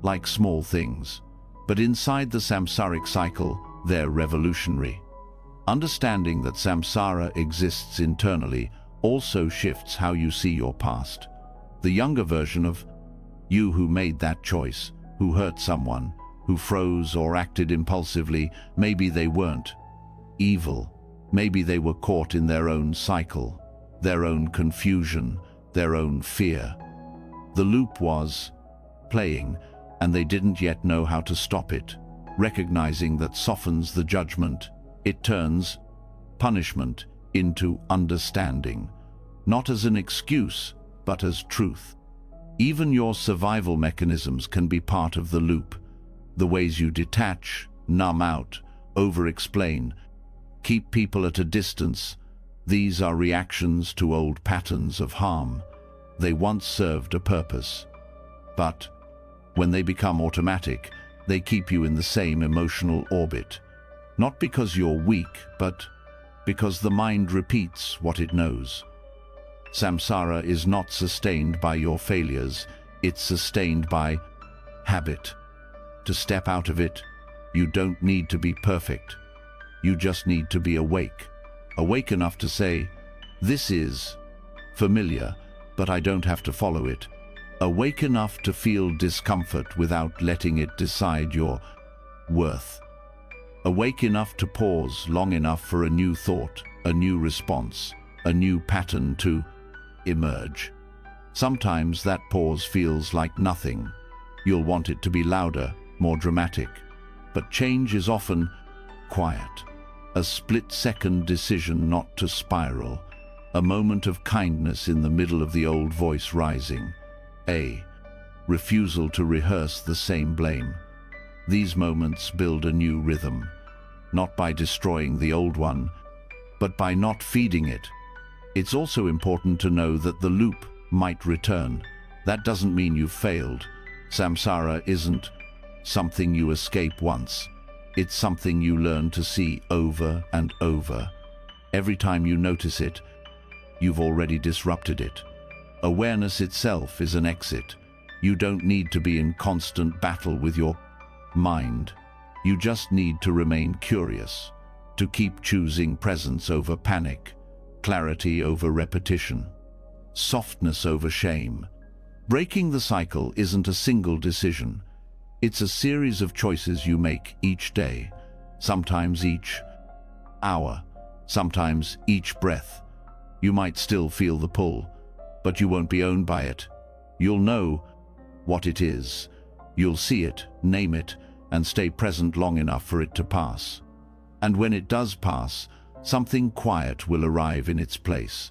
A: like small things, but inside the samsaric cycle, they're revolutionary. Understanding that samsara exists internally also shifts how you see your past. The younger version of you who made that choice, who hurt someone, who froze or acted impulsively, maybe they weren't evil. Maybe they were caught in their own cycle, their own confusion, their own fear. The loop was playing, and they didn't yet know how to stop it. Recognizing that softens the judgment. It turns punishment into understanding, not as an excuse, but as truth. Even your survival mechanisms can be part of the loop. The ways you detach, numb out, over-explain, keep people at a distance. These are reactions to old patterns of harm. They once served a purpose. But when they become automatic, they keep you in the same emotional orbit. Not because you're weak, but because the mind repeats what it knows. Samsara is not sustained by your failures, it's sustained by habit. To step out of it, you don't need to be perfect. You just need to be awake. Awake enough to say, this is familiar, but I don't have to follow it. Awake enough to feel discomfort without letting it decide your worth. Awake enough to pause long enough for a new thought, a new response, a new pattern to emerge. Sometimes that pause feels like nothing. You'll want it to be louder, more dramatic. But change is often quiet. A split-second decision not to spiral. A moment of kindness in the middle of the old voice rising. A refusal to rehearse the same blame. These moments build a new rhythm, not by destroying the old one, but by not feeding it. It's also important to know that the loop might return. That doesn't mean you've failed. Samsara isn't something you escape once. It's something you learn to see over and over. Every time you notice it, you've already disrupted it. Awareness itself is an exit. You don't need to be in constant battle with your mind. You just need to remain curious, to keep choosing presence over panic, clarity over repetition, softness over shame. Breaking the cycle isn't a single decision. It's a series of choices you make each day, sometimes each hour, sometimes each breath. You might still feel the pull, but you won't be owned by it. You'll know what it is. You'll see it, name it, and stay present long enough for it to pass. And when it does pass, something quiet will arrive in its place.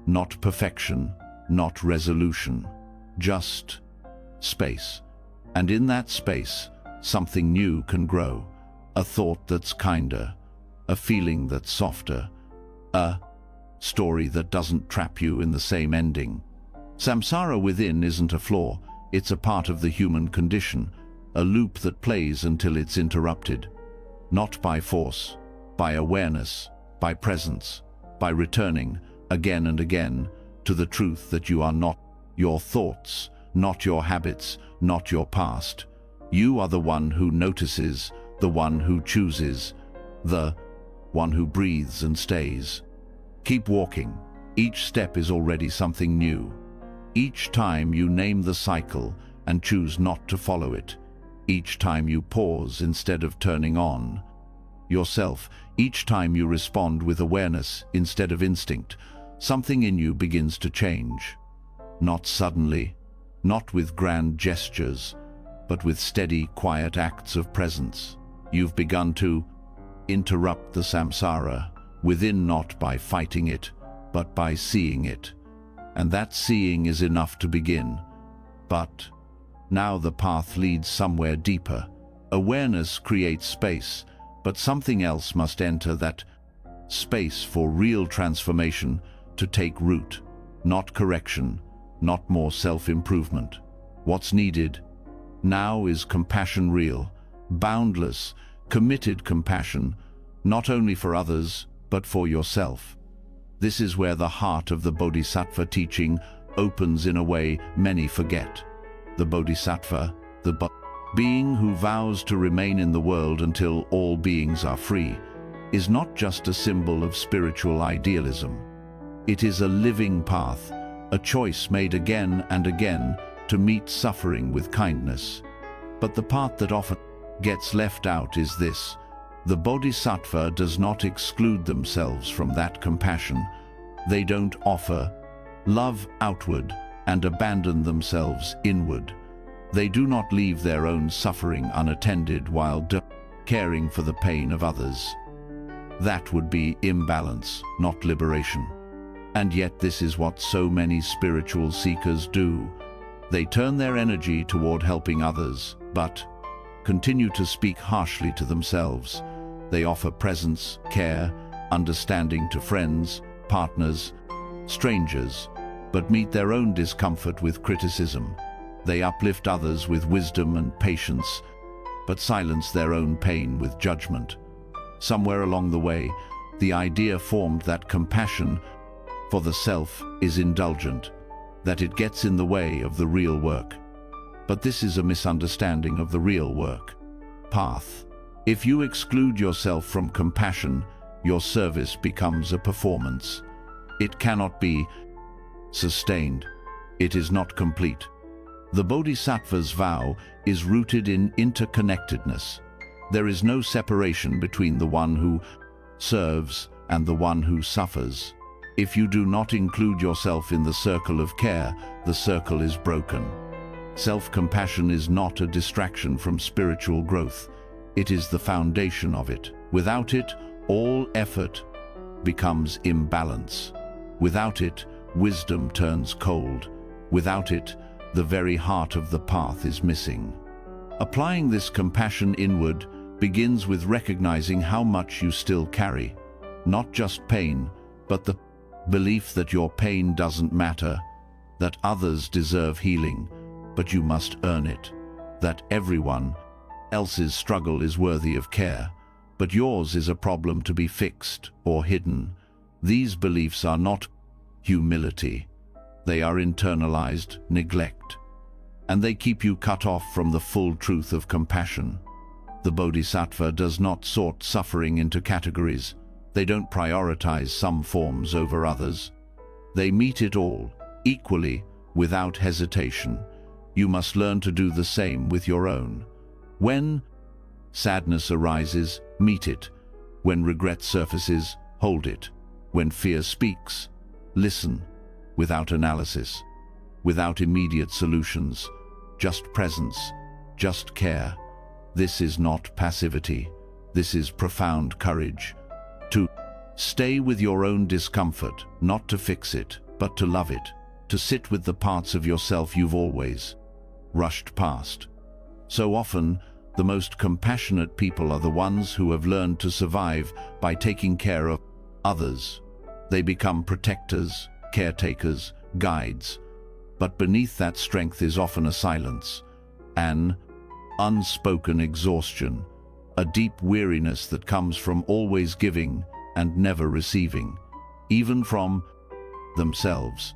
A: Not perfection, not resolution, just space. And in that space, something new can grow. A thought that's kinder, a feeling that's softer, a story that doesn't trap you in the same ending. Samsara within isn't a flaw, it's a part of the human condition, a loop that plays until it's interrupted. Not by force, by awareness, by presence, by returning again and again to the truth that you are not your thoughts, not your habits, not your past. You are the one who notices, the one who chooses, the one who breathes and stays. Keep walking. Each step is already something new. Each time you name the cycle and choose not to follow it. Each time you pause instead of turning on yourself. Each time you respond with awareness instead of instinct. Something in you begins to change. Not suddenly, not with grand gestures, but with steady, quiet acts of presence. You've begun to interrupt the samsara within, not by fighting it, but by seeing it. And that seeing is enough to begin, But now the path leads somewhere deeper. Awareness creates space, but something else must enter that space for real transformation to take root. Not correction, not more self-improvement. What's needed now is compassion, real, boundless, committed compassion, not only for others, but for yourself. This is where the heart of the Bodhisattva teaching opens in a way many forget. The Bodhisattva, the being who vows to remain in the world until all beings are free, is not just a symbol of spiritual idealism. It is a living path, a choice made again and again to meet suffering with kindness. But the part that often gets left out is this: the Bodhisattva does not exclude themselves from that compassion. They don't offer love outward and abandon themselves inward. They do not leave their own suffering unattended while caring for the pain of others. That would be imbalance, not liberation. And yet this is what so many spiritual seekers do. They turn their energy toward helping others, but continue to speak harshly to themselves. They offer presence, care, understanding to friends, partners, strangers, but meet their own discomfort with criticism. They uplift others with wisdom and patience, but silence their own pain with judgment. Somewhere along the way, the idea formed that compassion for the self is indulgent, that it gets in the way of the real work. But this is a misunderstanding of the real work path. If you exclude yourself from compassion, your service becomes a performance. It cannot be sustained. It is not complete. The Bodhisattva's vow is rooted in interconnectedness. There is no separation between the one who serves and the one who suffers. If you do not include yourself in the circle of care, the circle is broken. Self-compassion is not a distraction from spiritual growth. It is the foundation of it. Without it, all effort becomes imbalance. Without it, wisdom turns cold. Without it, the very heart of the path is missing. Applying this compassion inward begins with recognizing how much you still carry. Not just pain, but the belief that your pain doesn't matter, that others deserve healing, but you must earn it, that everyone else's struggle is worthy of care, but yours is a problem to be fixed or hidden. These beliefs are not humility. They are internalized neglect, and they keep you cut off from the full truth of compassion. The Bodhisattva does not sort suffering into categories. They don't prioritize some forms over others. They meet it all, equally, without hesitation. You must learn to do the same with your own. When sadness arises, meet it. When regret surfaces, hold it. When fear speaks, listen, without analysis, without immediate solutions, just presence, just care. This is not passivity. This is profound courage. To stay with your own discomfort, not to fix it, but to love it. To sit with the parts of yourself you've always rushed past. So often, the most compassionate people are the ones who have learned to survive by taking care of others. They become protectors, caretakers, guides. But beneath that strength is often a silence, an unspoken exhaustion, a deep weariness that comes from always giving and never receiving, even from themselves.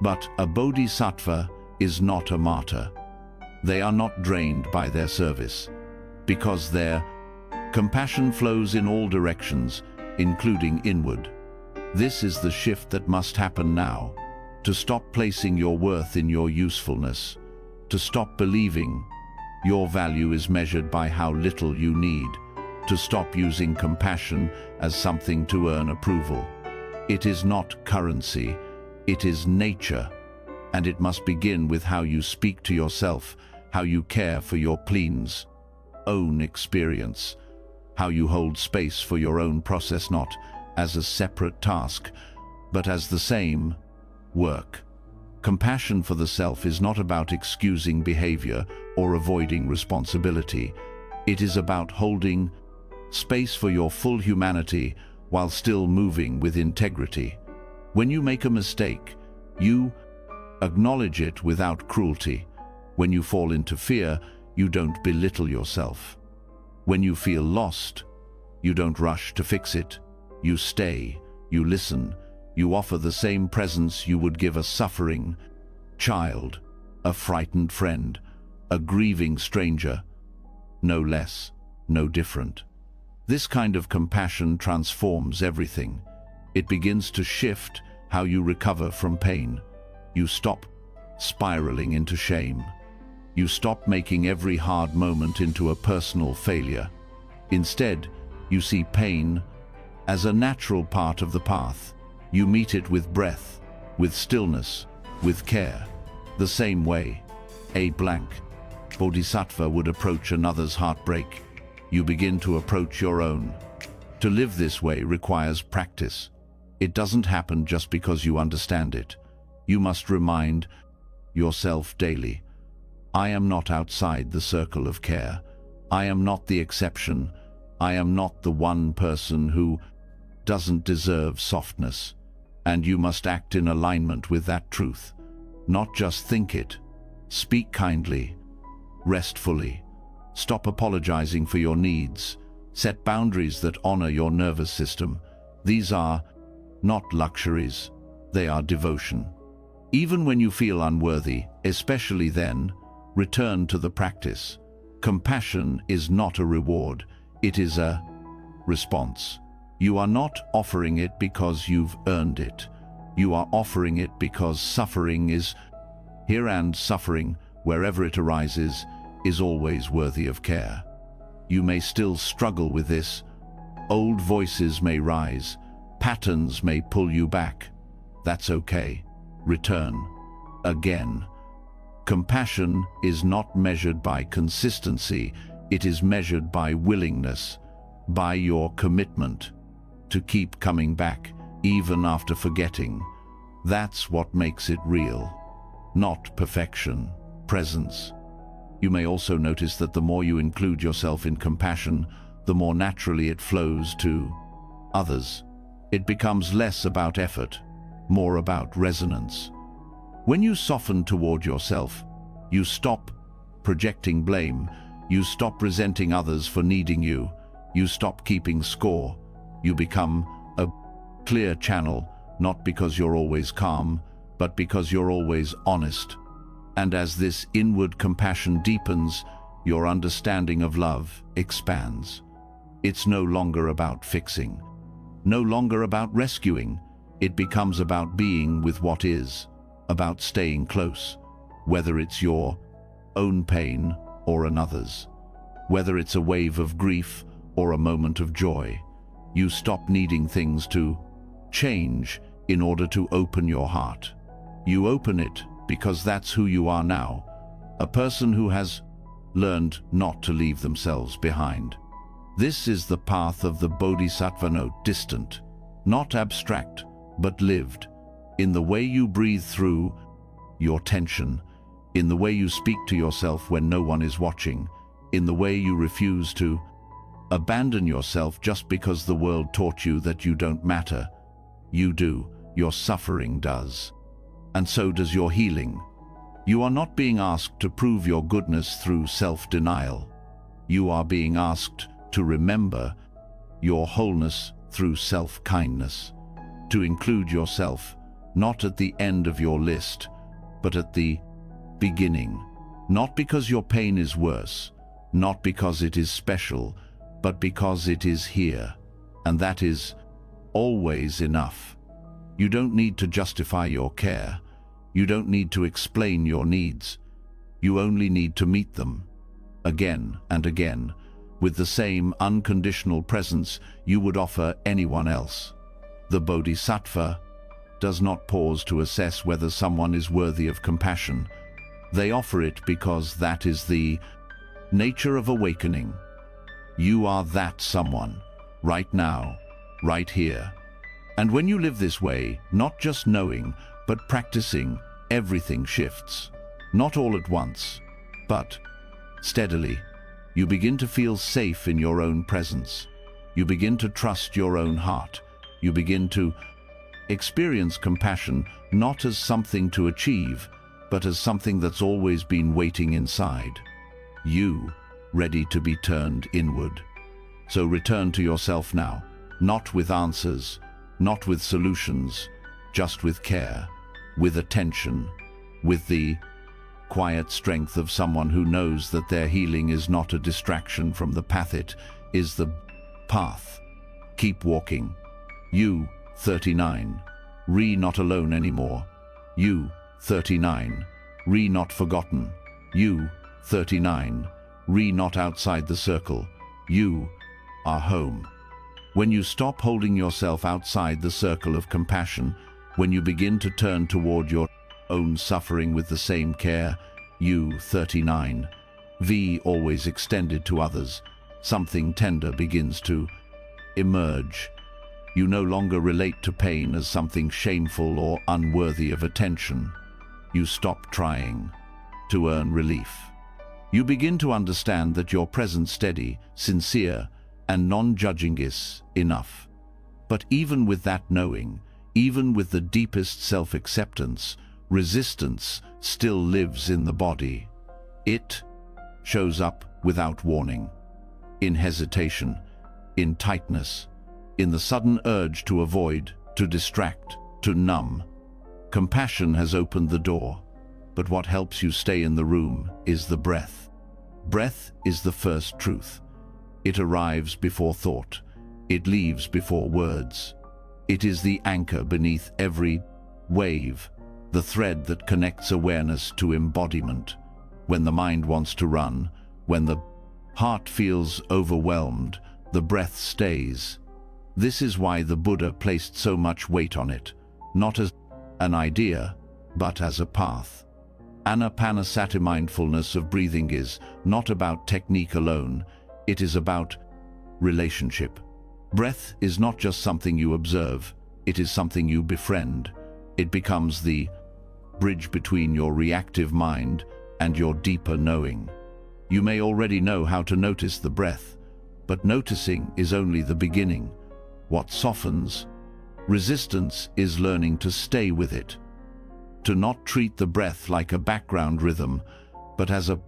A: But a bodhisattva is not a martyr. They are not drained by their service, because their compassion flows in all directions, including inward. This is the shift that must happen now, to stop placing your worth in your usefulness, to stop believing your value is measured by how little you need, to stop using compassion as something to earn approval. It is not currency, it is nature, and it must begin with how you speak to yourself, how you care for your pleen's own experience, how you hold space for your own process, not as a separate task, but as the same work. Compassion for the self is not about excusing behavior or avoiding responsibility. It is about holding space for your full humanity while still moving with integrity. When you make a mistake, you acknowledge it without cruelty. When you fall into fear, you don't belittle yourself. When you feel lost, you don't rush to fix it. You stay, you listen, you offer the same presence you would give a suffering child, a frightened friend, a grieving stranger. No less, no different. This kind of compassion transforms everything. It begins to shift how you recover from pain. You stop spiraling into shame. You stop making every hard moment into a personal failure. Instead, you see pain as a natural part of the path. You meet it with breath, with stillness, with care. The same way a blank bodhisattva would approach another's heartbreak, you begin to approach your own. To live this way requires practice. It doesn't happen just because you understand it. You must remind yourself daily, I am not outside the circle of care. I am not the exception. I am not the one person who doesn't deserve softness. And you must act in alignment with that truth. Not just think it. Speak kindly. Rest fully. Stop apologizing for your needs. Set boundaries that honor your nervous system. These are not luxuries. They are devotion. Even when you feel unworthy, especially then, return to the practice. Compassion is not a reward. It is a response. You are not offering it because you've earned it. You are offering it because suffering is here, and suffering, wherever it arises, is always worthy of care. You may still struggle with this. Old voices may rise. Patterns may pull you back. That's okay. Return. Again. Compassion is not measured by consistency. It is measured by willingness, by your commitment to keep coming back, even after forgetting. That's what makes it real. Not perfection, presence. You may also notice that the more you include yourself in compassion, the more naturally it flows to others. It becomes less about effort, more about resonance. When you soften toward yourself, you stop projecting blame, you stop resenting others for needing you, you stop keeping score, you become a clear channel, not because you're always calm, but because you're always honest. And as this inward compassion deepens, your understanding of love expands. It's no longer about fixing, no longer about rescuing. It becomes about being with what is, about staying close, whether it's your own pain or another's, whether it's a wave of grief or a moment of joy. You stop needing things to change in order to open your heart. You open it because that's who you are now, a person who has learned not to leave themselves behind. This is the path of the Bodhisattva, not distant, not abstract, but lived, in the way you breathe through your tension, in the way you speak to yourself when no one is watching, in the way you refuse to abandon yourself just because the world taught you that you don't matter. You do. Your suffering does. And so does your healing. You are not being asked to prove your goodness through self-denial. You are being asked to remember your wholeness through self-kindness, to include yourself, not at the end of your list, but at the beginning. Not because your pain is worse, not because it is special, but because it is here, and that is always enough. You don't need to justify your care. You don't need to explain your needs. You only need to meet them, again and again, with the same unconditional presence you would offer anyone else. The Bodhisattva does not pause to assess whether someone is worthy of compassion. They offer it because that is the nature of awakening. You are that someone, right now, right here. And when you live this way, not just knowing, but practicing, everything shifts. Not all at once, but steadily. You begin to feel safe in your own presence. You begin to trust your own heart. You begin to experience compassion not as something to achieve, but as something that's always been waiting inside. You, ready to be turned inward. So return to yourself now, not with answers, not with solutions, just with care, with attention, with the quiet strength of someone who knows that their healing is not a distraction from the path, it is the path. Keep walking. You, 39, not alone anymore. You, 39, not forgotten. You, 39, not outside the circle. You are home. When you stop holding yourself outside the circle of compassion, when you begin to turn toward your own suffering with the same care, you, 39, always extended to others, something tender begins to emerge. You no longer relate to pain as something shameful or unworthy of attention. You stop trying to earn relief. You begin to understand that your present steady, sincere, and non-judging is enough. But even with that knowing, even with the deepest self-acceptance, resistance still lives in the body. It shows up without warning, in hesitation, in tightness, in the sudden urge to avoid, to distract, to numb. Compassion has opened the door, but what helps you stay in the room is the breath. Breath is the first truth. It arrives before thought. It leaves before words. It is the anchor beneath every wave, the thread that connects awareness to embodiment. When the mind wants to run, when the heart feels overwhelmed, the breath stays. This is why the Buddha placed so much weight on it, not as an idea, but as a path. Anapanasati mindfulness of breathing is not about technique alone, it is about relationship. Breath is not just something you observe, it is something you befriend. It becomes the bridge between your reactive mind and your deeper knowing. You may already know how to notice the breath, but noticing is only the beginning. What softens resistance is learning to stay with it, to not treat the breath like a background rhythm, but as a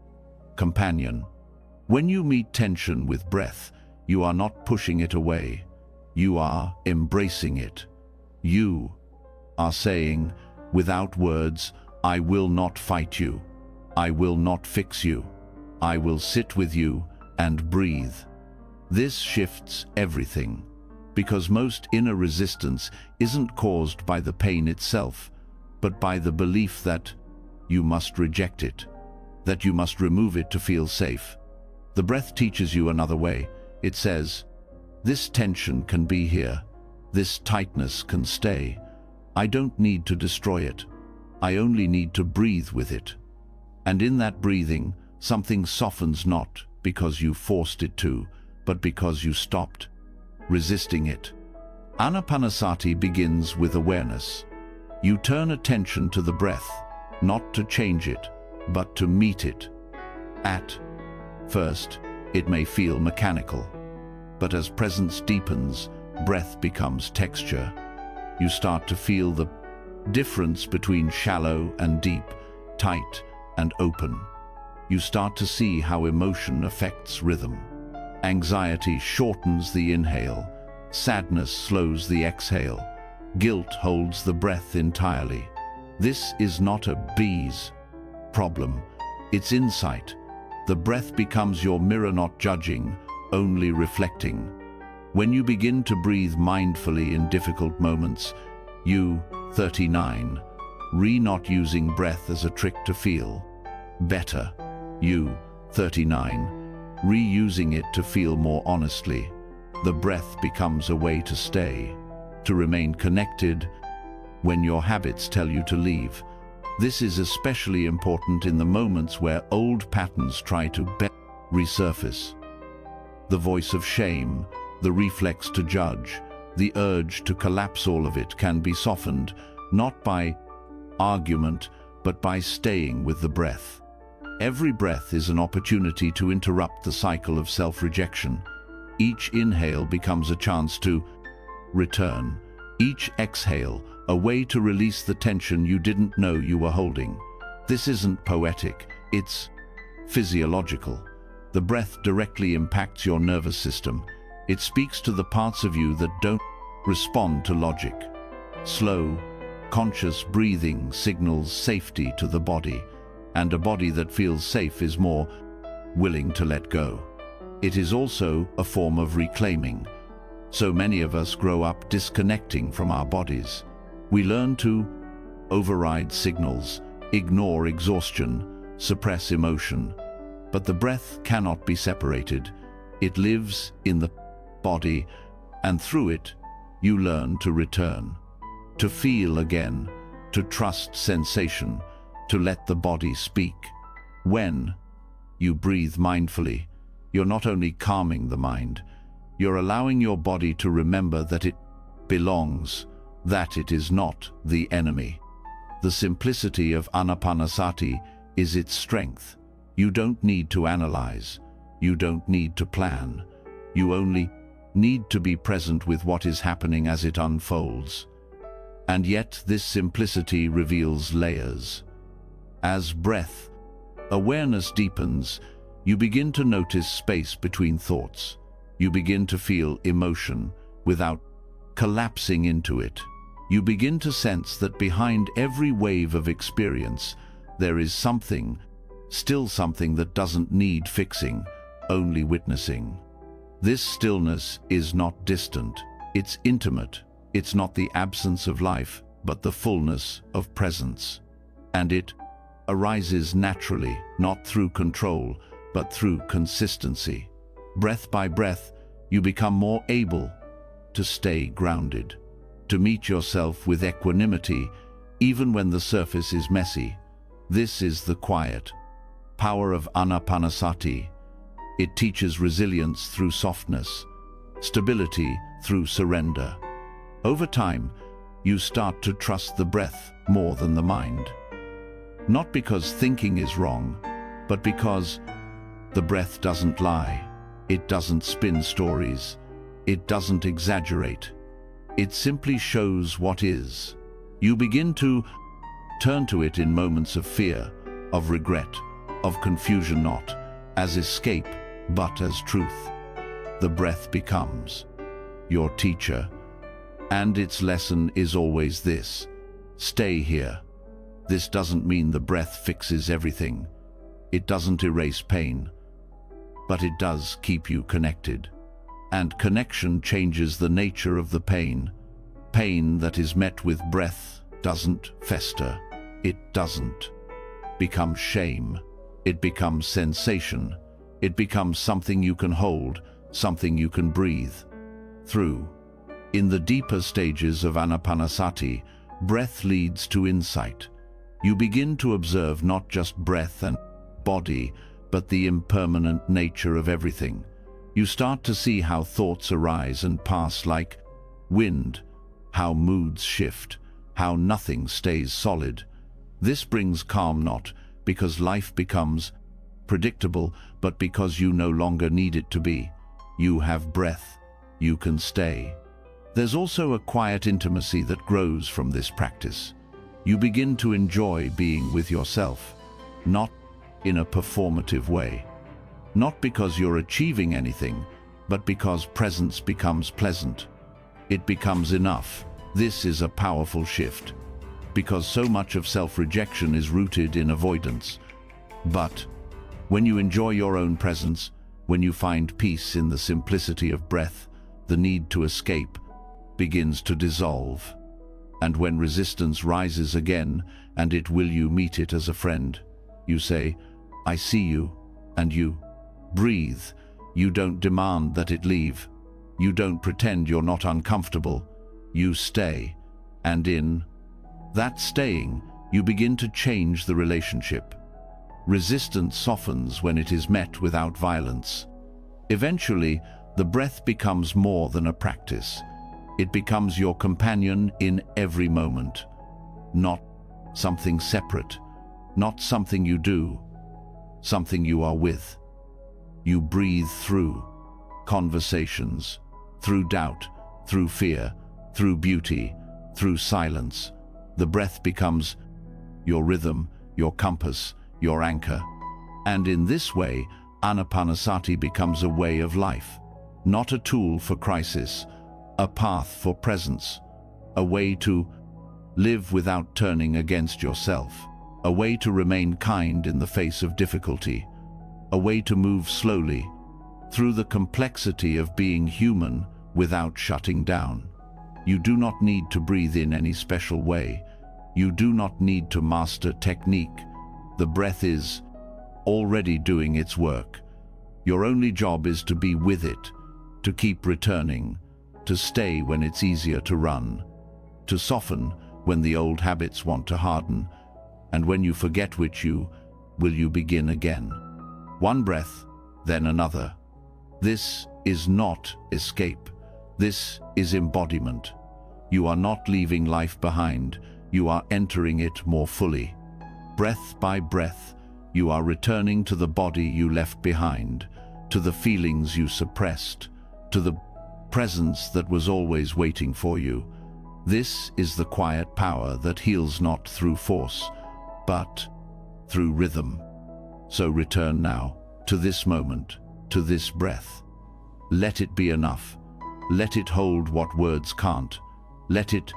A: companion. When you meet tension with breath, you are not pushing it away. You are embracing it. You are saying, without words, I will not fight you. I will not fix you. I will sit with you and breathe. This shifts everything, because most inner resistance isn't caused by the pain itself, but by the belief that you must reject it, that you must remove it to feel safe. The breath teaches you another way. It says, this tension can be here. This tightness can stay. I don't need to destroy it. I only need to breathe with it. And in that breathing, something softens not because you forced it to, but because you stopped resisting it. Anapanasati begins with awareness. You turn attention to the breath, not to change it, but to meet it. At first, it may feel mechanical, but as presence deepens, breath becomes texture. You start to feel the difference between shallow and deep, tight and open. You start to see how emotion affects rhythm. Anxiety shortens the inhale, sadness slows the exhale, guilt holds the breath entirely. This is not a bees problem, it's insight. The breath becomes your mirror, not judging, only reflecting. When you begin to breathe mindfully in difficult moments, you, 39, not using breath as a trick to feel better. You, 39, reusing it to feel more honestly. The breath becomes a way to stay, to remain connected when your habits tell you to leave. This is especially important in the moments where old patterns try to resurface. The voice of shame, the reflex to judge, the urge to collapse all of it can be softened, not by argument, but by staying with the breath. Every breath is an opportunity to interrupt the cycle of self-rejection. Each inhale becomes a chance to return. Each exhale, a way to release the tension you didn't know you were holding. This isn't poetic, it's physiological. The breath directly impacts your nervous system. It speaks to the parts of you that don't respond to logic. Slow, conscious breathing signals safety to the body, and a body that feels safe is more willing to let go. It is also a form of reclaiming. So many of us grow up disconnecting from our bodies. We learn to override signals, ignore exhaustion, suppress emotion. But the breath cannot be separated. It lives in the body, and through it, you learn to return, to feel again, to trust sensation, to let the body speak. When you breathe mindfully, you're not only calming the mind, you're allowing your body to remember that it belongs, that it is not the enemy. The simplicity of Anapanasati is its strength. You don't need to analyze. You don't need to plan. You only need to be present with what is happening as it unfolds. And yet this simplicity reveals layers. As breath, awareness deepens, you begin to notice space between thoughts. You begin to feel emotion without collapsing into it. You begin to sense that behind every wave of experience, there is something, still something that doesn't need fixing, only witnessing. This stillness is not distant, it's intimate. It's not the absence of life, but the fullness of presence. And it arises naturally, not through control, but through consistency. Breath by breath, you become more able to stay grounded, to meet yourself with equanimity, even when the surface is messy. This is the quiet power of Anapanasati. It teaches resilience through softness, stability through surrender. Over time, you start to trust the breath more than the mind. Not because thinking is wrong, but because the breath doesn't lie. It doesn't spin stories. It doesn't exaggerate. It simply shows what is. You begin to turn to it in moments of fear, of regret, of confusion, not as escape, but as truth. The breath becomes your teacher, and its lesson is always this: stay here. This doesn't mean the breath fixes everything. It doesn't erase pain, but it does keep you connected. And connection changes the nature of the pain. Pain that is met with breath doesn't fester. It doesn't become shame. It becomes sensation. It becomes something you can hold, something you can breathe through. In the deeper stages of Anapanasati, breath leads to insight. You begin to observe not just breath and body, but the impermanent nature of everything. You start to see how thoughts arise and pass like wind, how moods shift, how nothing stays solid. This brings calm, not because life becomes predictable, but because you no longer need it to be. You have breath. You can stay. There's also a quiet intimacy that grows from this practice. You begin to enjoy being with yourself, not in a performative way. Not because you're achieving anything, but because presence becomes pleasant. It becomes enough. This is a powerful shift, because so much of self-rejection is rooted in avoidance. But when you enjoy your own presence, when you find peace in the simplicity of breath, the need to escape begins to dissolve. And when resistance rises again, and it will you meet it as a friend, you say, I see you, and you breathe. You don't demand that it leave. You don't pretend you're not uncomfortable. You stay, and in that staying, you begin to change the relationship. Resistance softens when it is met without violence. Eventually, the breath becomes more than a practice. It becomes your companion in every moment. Not something separate, not something you do, something you are with. You breathe through conversations, through doubt, through fear, through beauty, through silence. The breath becomes your rhythm, your compass, your anchor. And in this way, Anapanasati becomes a way of life, not a tool for crisis, a path for presence, a way to live without turning against yourself, a way to remain kind in the face of difficulty, a way to move slowly through the complexity of being human without shutting down. You do not need to breathe in any special way. You do not need to master technique. The breath is already doing its work. Your only job is to be with it, to keep returning, to stay when it's easier to run, to soften when the old habits want to harden, and when you forget which will you begin again. One breath, then another. This is not escape. This is embodiment. You are not leaving life behind. You are entering it more fully. Breath by breath, you are returning to the body you left behind, to the feelings you suppressed, to the presence that was always waiting for you. This is the quiet power that heals not through force, but through rhythm. So return now to this moment, to this breath. Let it be enough. Let it hold what words can't. Let it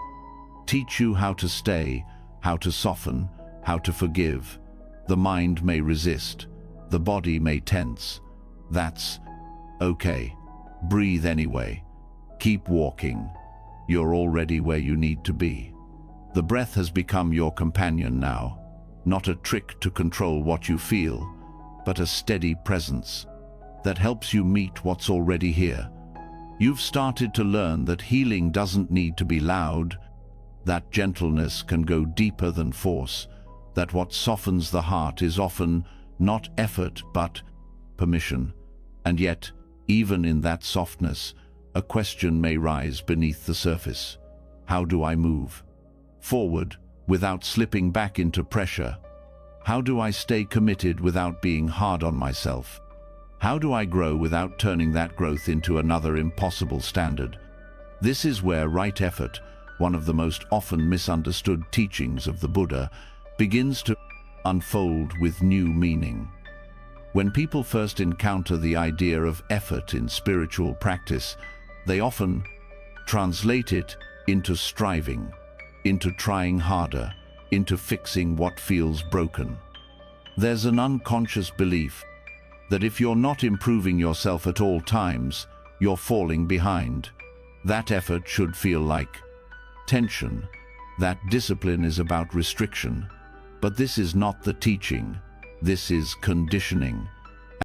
A: teach you how to stay, how to soften, how to forgive. The mind may resist, the body may tense. That's okay. Breathe anyway. Keep walking. You're already where you need to be. The breath has become your companion now, not a trick to control what you feel, but a steady presence that helps you meet what's already here. You've started to learn that healing doesn't need to be loud, that gentleness can go deeper than force, that what softens the heart is often not effort but permission. And yet, even in that softness, a question may rise beneath the surface. How do I move forward without slipping back into pressure? How do I stay committed without being hard on myself? How do I grow without turning that growth into another impossible standard? This is where right effort, one of the most often misunderstood teachings of the Buddha, begins to unfold with new meaning. When people first encounter the idea of effort in spiritual practice, they often translate it into striving, into trying harder, into fixing what feels broken. There's an unconscious belief that if you're not improving yourself at all times, you're falling behind. That effort should feel like tension, that discipline is about restriction. But this is not the teaching. This is conditioning.